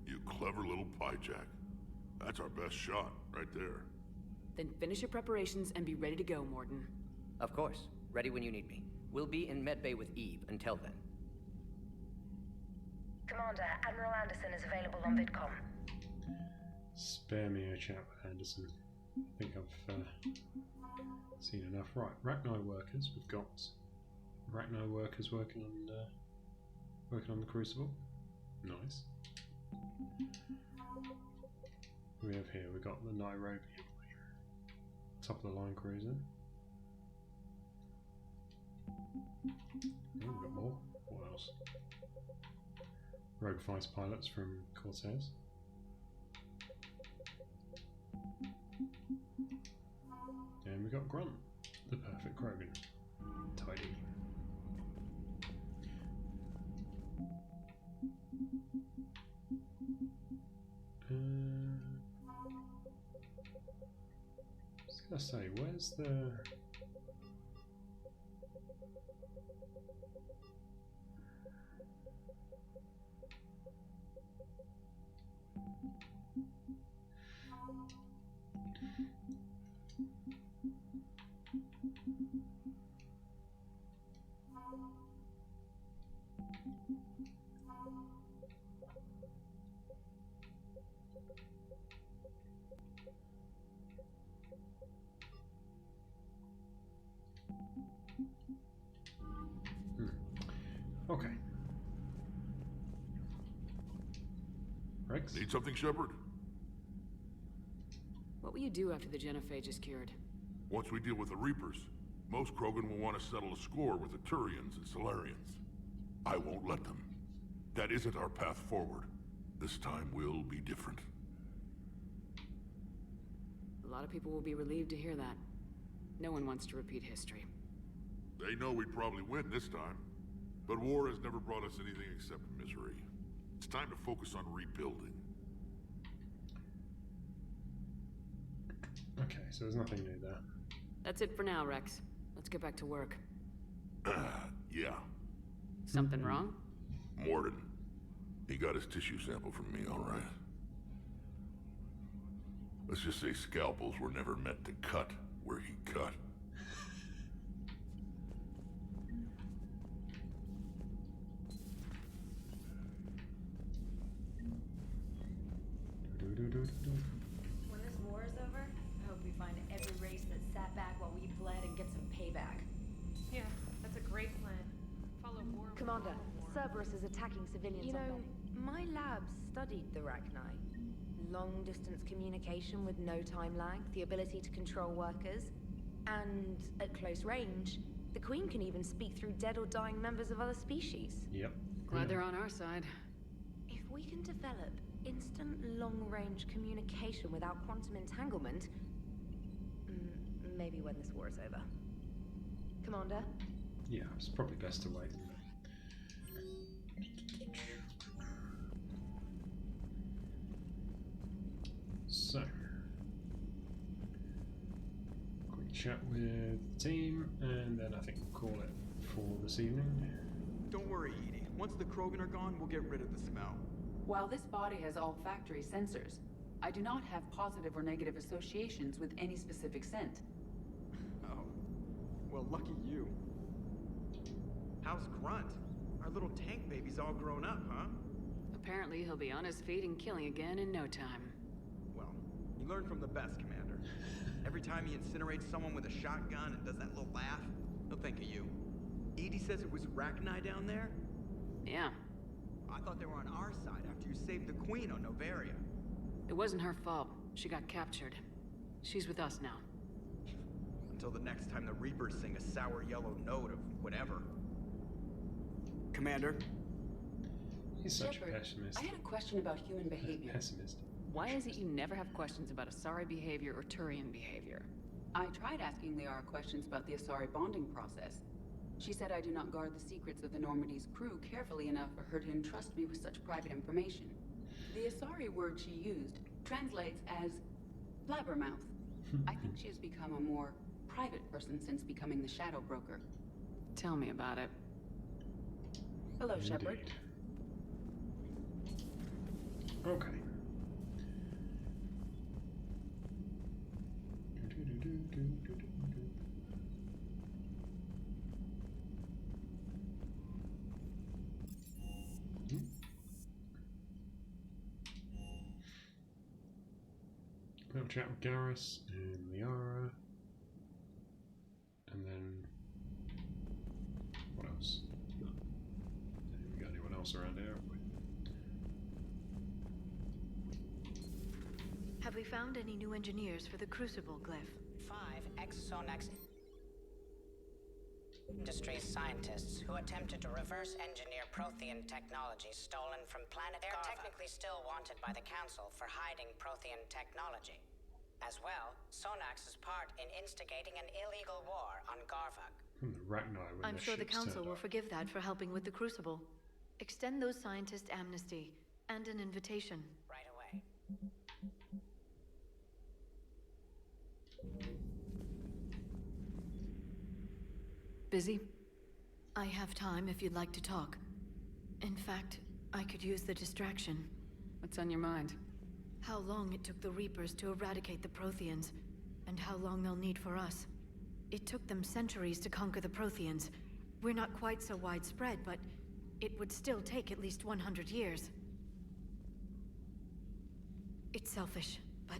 You clever little piejack. That's our best shot, right there. Then finish your preparations and be ready to go, Morden. Of course. Ready when you need me. We'll be in medbay with Eve until then. Commander, Admiral Anderson is available on VidCom. Spare me a chat with Anderson. I think I've seen enough. Right, Rachni workers. We've got Rachni workers working on the Crucible. Nice. We have here. We've got the Nairobi, top of the line cruiser. Oh, we've got more. What else? Rogue Vice pilots from Cortez. And we got Grunt, the perfect Krogan. Tidy. I was gonna say, where's the... Okay. Rex? Need something, Shepard? What will you do after the genophage is cured? Once we deal with the Reapers, most Krogan will want to settle a score with the Turians and Solarians. I won't let them. That isn't our path forward. This time will be different. A lot of people will be relieved to hear that. No one wants to repeat history. They know we'd probably win this time. But war has never brought us anything except misery. It's time to focus on rebuilding. Okay, so there's nothing new there. That's it for now, Rex. Let's get back to work. Yeah. Something wrong? Morden. He got his tissue sample from me, all right. Let's just say scalpels were never meant to cut where he cut. When this war is over, I hope we find every race that sat back while we bled and get some payback. Yeah, that's a great plan. Follow war. Commander, Cerberus is attacking civilians. You on know, Benny. my lab studied the Rachni. Long-distance communication with no time lag, the ability to control workers, and at close range, the Queen can even speak through dead or dying members of other species. Yep. Glad they're on our side. If we can develop instant long-range communication without quantum entanglement, maybe when this war is over. Commander? Yeah, it's probably best to wait. So, quick chat with the team, and then I think we'll call it for this evening. Don't worry, Edie. Once the Krogan are gone, we'll get rid of the smell. While this body has olfactory sensors, I do not have positive or negative associations with any specific scent. Oh. Well, lucky you. How's Grunt? Our little tank baby's all grown up, huh? Apparently he'll be on his feet and killing again in no time. Well, you learn from the best, Commander. Every time he incinerates someone with a shotgun and does that little laugh, he'll think of you. Edie says it was Rachni down there? Yeah. I thought they were on our side after you saved the Queen on Novaria. It wasn't her fault. She got captured. She's with us now. Until the next time the Reapers sing a sour yellow note of whatever. Commander? He's such Shepard, a pessimist. I had a question about human behavior. Pessimist. Why is it you never have questions about Asari behavior or Turian behavior? I tried asking Liara questions about the Asari bonding process. She said I do not guard the secrets of the Normandy's crew carefully enough for her to entrust me with such private information. The Asari word she used translates as blabbermouth. I think she has become a more private person since becoming the Shadow Broker. Tell me about it. Hello, Shepard. Okay. We'll chat with Garrus and Liara. And then what else? Have we got anyone else around here? Have we found any new engineers for the Crucible glyph? 5 ex-Sonax Industries scientists who attempted to reverse engineer Prothean technology stolen from planet They're technically still wanted by the Council for hiding Prothean technology. As well, Sonax is part in instigating an illegal war on Garvug. I'm sure the Council will forgive that for helping with the Crucible. Extend those scientists amnesty and an invitation. Right away. Busy? I have time if you'd like to talk. In fact, I could use the distraction. What's on your mind? How long it took the Reapers to eradicate the Protheans, and how long they'll need for us. It took them centuries to conquer the Protheans. We're not quite so widespread, but it would still take at least 100 years. It's selfish, but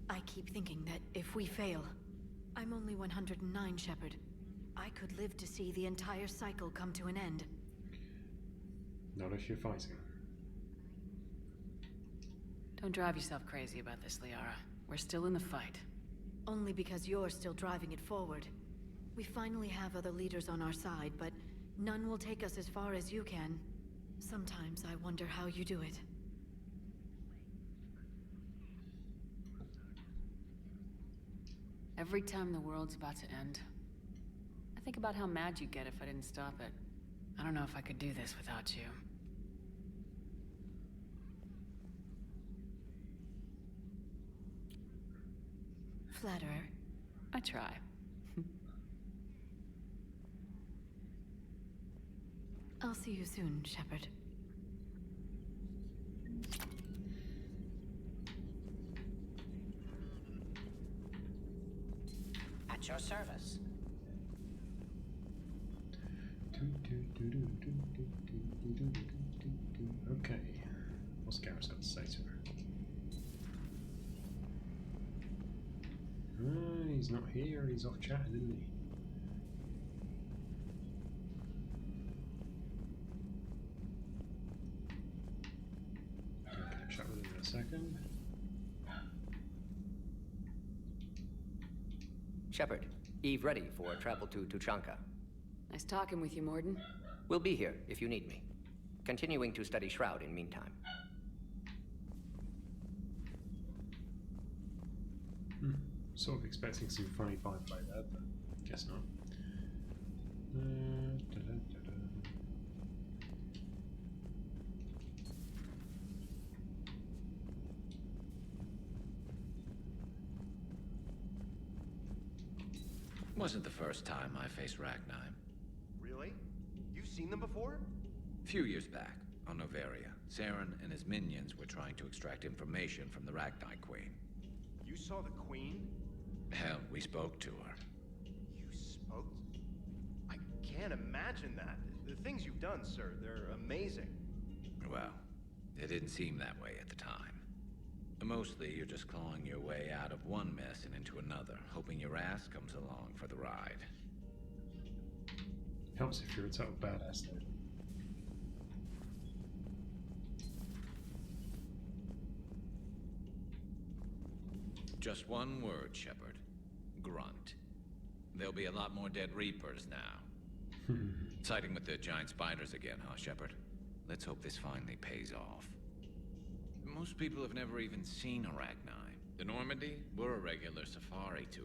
I keep thinking that if we fail... I'm only 109, Shepard. I could live to see the entire cycle come to an end. Not if you're fighting. Don't drive yourself crazy about this, Liara. We're still in the fight. Only because you're still driving it forward. We finally have other leaders on our side, but none will take us as far as you can. Sometimes I wonder how you do it. Every time the world's about to end, I think about how mad you'd get if I didn't stop it. I don't know if I could do this without you. Flatterer. I try. I'll see you soon, Shepard. At your service. Okay, what's Garrett's got to say to her? He's not here, he's off chatting, isn't he? I'll catch up with him in a second. Shepard, Eve ready for travel to Tuchanka. Nice talking with you, Morden. We'll be here if you need me. Continuing to study Shroud in meantime. Sort of expecting some funny fireplay there, but guess not. Wasn't the first time I faced Rachni. Really? You've seen them before? A few years back, on Noveria, Saren and his minions were trying to extract information from the Rachni Queen. You saw the Queen? Hell, we spoke to her. You spoke? I can't imagine that. The things you've done, sir, they're amazing. Well, it didn't seem that way at the time. Mostly, you're just clawing your way out of one mess and into another, hoping your ass comes along for the ride. Helps if you're a total badass, though. Just one word, Shepard. Grunt. There'll be a lot more dead Reapers now. Siding with the giant spiders again, huh, Shepard? Let's hope this finally pays off. Most people have never even seen Arachni. The Normandy, we're a regular safari tour.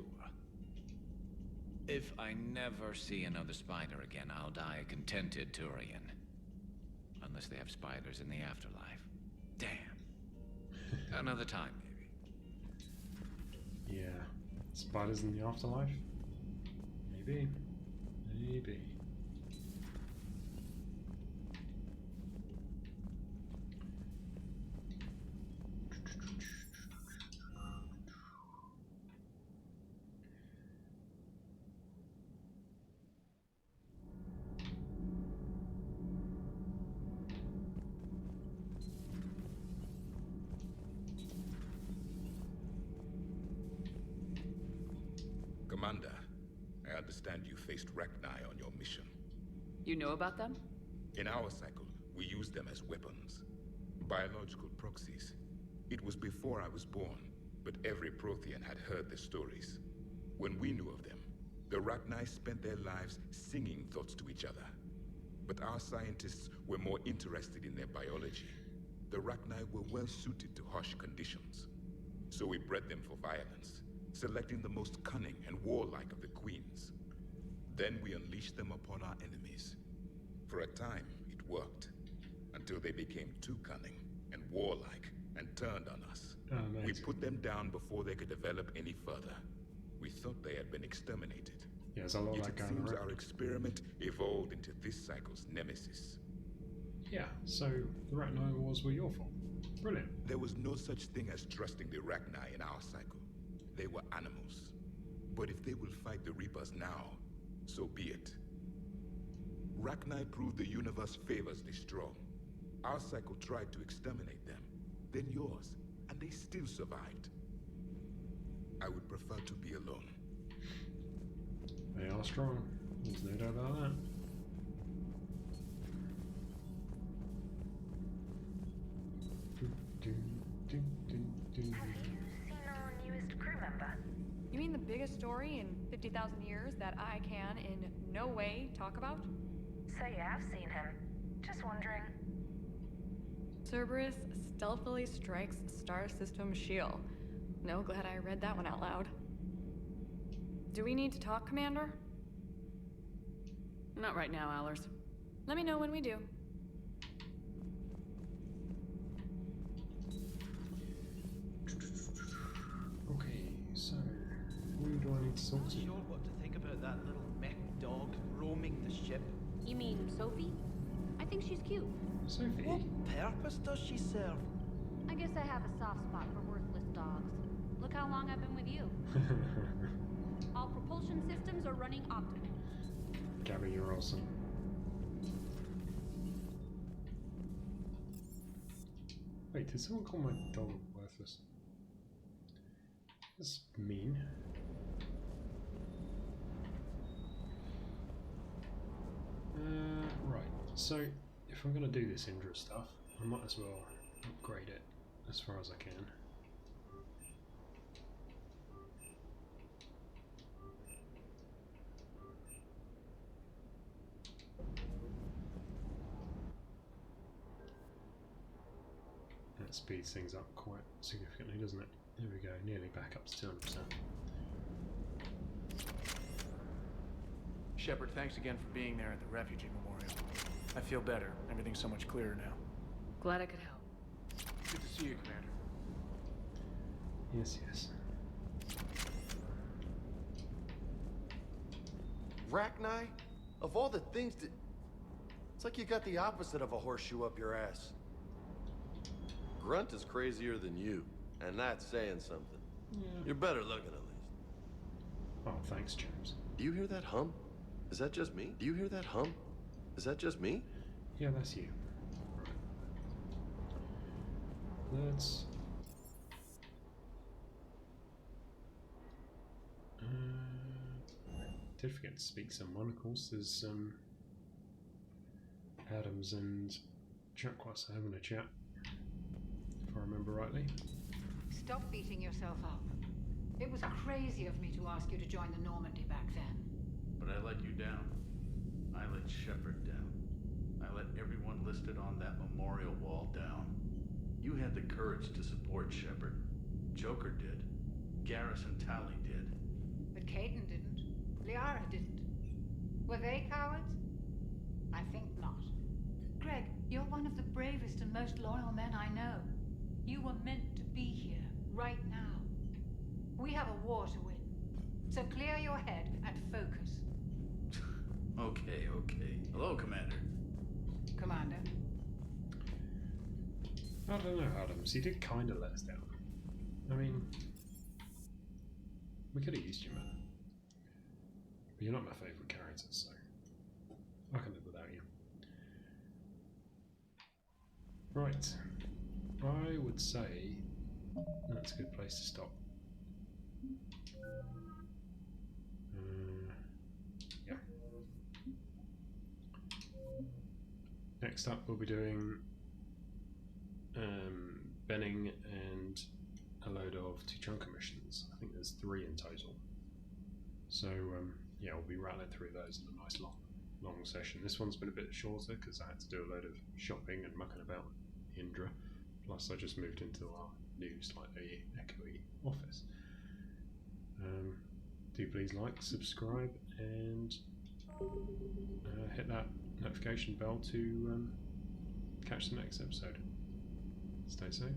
If I never see another spider again, I'll die a contented Turian. Unless they have spiders in the afterlife. Damn. Another time, maybe. Yeah. Spiders in the afterlife? Maybe. Maybe. Commander, I understand you faced Rachni on your mission. You know about them? In our cycle, we used them as weapons. Biological proxies. It was before I was born, but every Prothean had heard the stories. When we knew of them, the Rachni spent their lives singing thoughts to each other. But our scientists were more interested in their biology. The Rachni were well suited to harsh conditions. So we bred them for violence, selecting the most cunning and warlike of the queens. Then we unleashed them upon our enemies. For a time, it worked, until they became too cunning and warlike and turned on us. We put them down before they could develop any further. We thought they had been exterminated. Yeah, there's a lot Yet of that it going seems around. our experiment evolved into this cycle's nemesis. Yeah, so the Rachni Wars were your fault. Brilliant. There was no such thing as trusting the Rachni in our cycle. They were animals. But if they will fight the Reapers now, so be it. Rachni proved the universe favors the strong. Our cycle tried to exterminate them, then yours, and they still survived. I would prefer to be alone. They are strong. There's no doubt about that. Have you seen our newest crew member? You mean the biggest story in 50,000 years that I can in no way talk about? So you have seen him. Just wondering. Cerberus stealthily strikes star system shield. No, glad I read that one out loud. Do we need to talk, Commander? Not right now, Allers. Let me know when we do. Okay, so who do I need to talk to? Not sure what to think about that little mech dog roaming the ship. You mean Sophie? think she's cute. Sophie. What purpose does she serve? I guess I have a soft spot for worthless dogs. Look how long I've been with you. All propulsion systems are running optimal. Gabby, you're awesome. Wait, did someone call my dog worthless? That's mean. Right, so if I'm going to do this Indra stuff, I might as well upgrade it as far as I can. That speeds things up quite significantly, doesn't it? There we go, nearly back up to 200%. Shepard, thanks again for being there at the refugee memorial. I feel better. Everything's so much clearer now. Glad I could help. Good to see you, Commander. Yes, yes. Rachni? Of all the things that... It's like you got the opposite of a horseshoe up your ass. Grunt is crazier than you, and that's saying something. Yeah. You're better looking, at least. Oh, thanks, James. Do you hear that hum? Is that just me? Do you hear that hum? Is that just me? Yeah, that's you. Right. Let's... did forget to speak someone, of course. There's Adams and Chuckwass are having a chat, if I remember rightly. Stop beating yourself up. It was crazy of me to ask you to join the Normandy back then. But I let you down. I let Shepard down. I let everyone listed on that memorial wall down. You had the courage to support Shepard. Joker did. Garrus and Tali did. But Caden didn't. Liara didn't. Were they cowards? I think not. Greg, you're one of the bravest and most loyal men I know. You were meant to be here, right now. We have a war to win. So clear your head and focus. Okay, okay. Hello, Commander. Commander. I don't know, Adams. He did kind of let us down. I mean, we could have used you, man. But you're not my favourite character, so I can live without you. Right. I would say that's a good place to stop. Yeah. Next up, we'll be doing Benning and a load of Tuchanka missions. I think there's 3 in total. So yeah, we'll be rattling through those in a nice long session. This one's been a bit shorter because I had to do a load of shopping and mucking about Indra. Plus, I just moved into our new, slightly echoey office. Do please like, subscribe, and hit that notification bell to catch the next episode. Stay safe.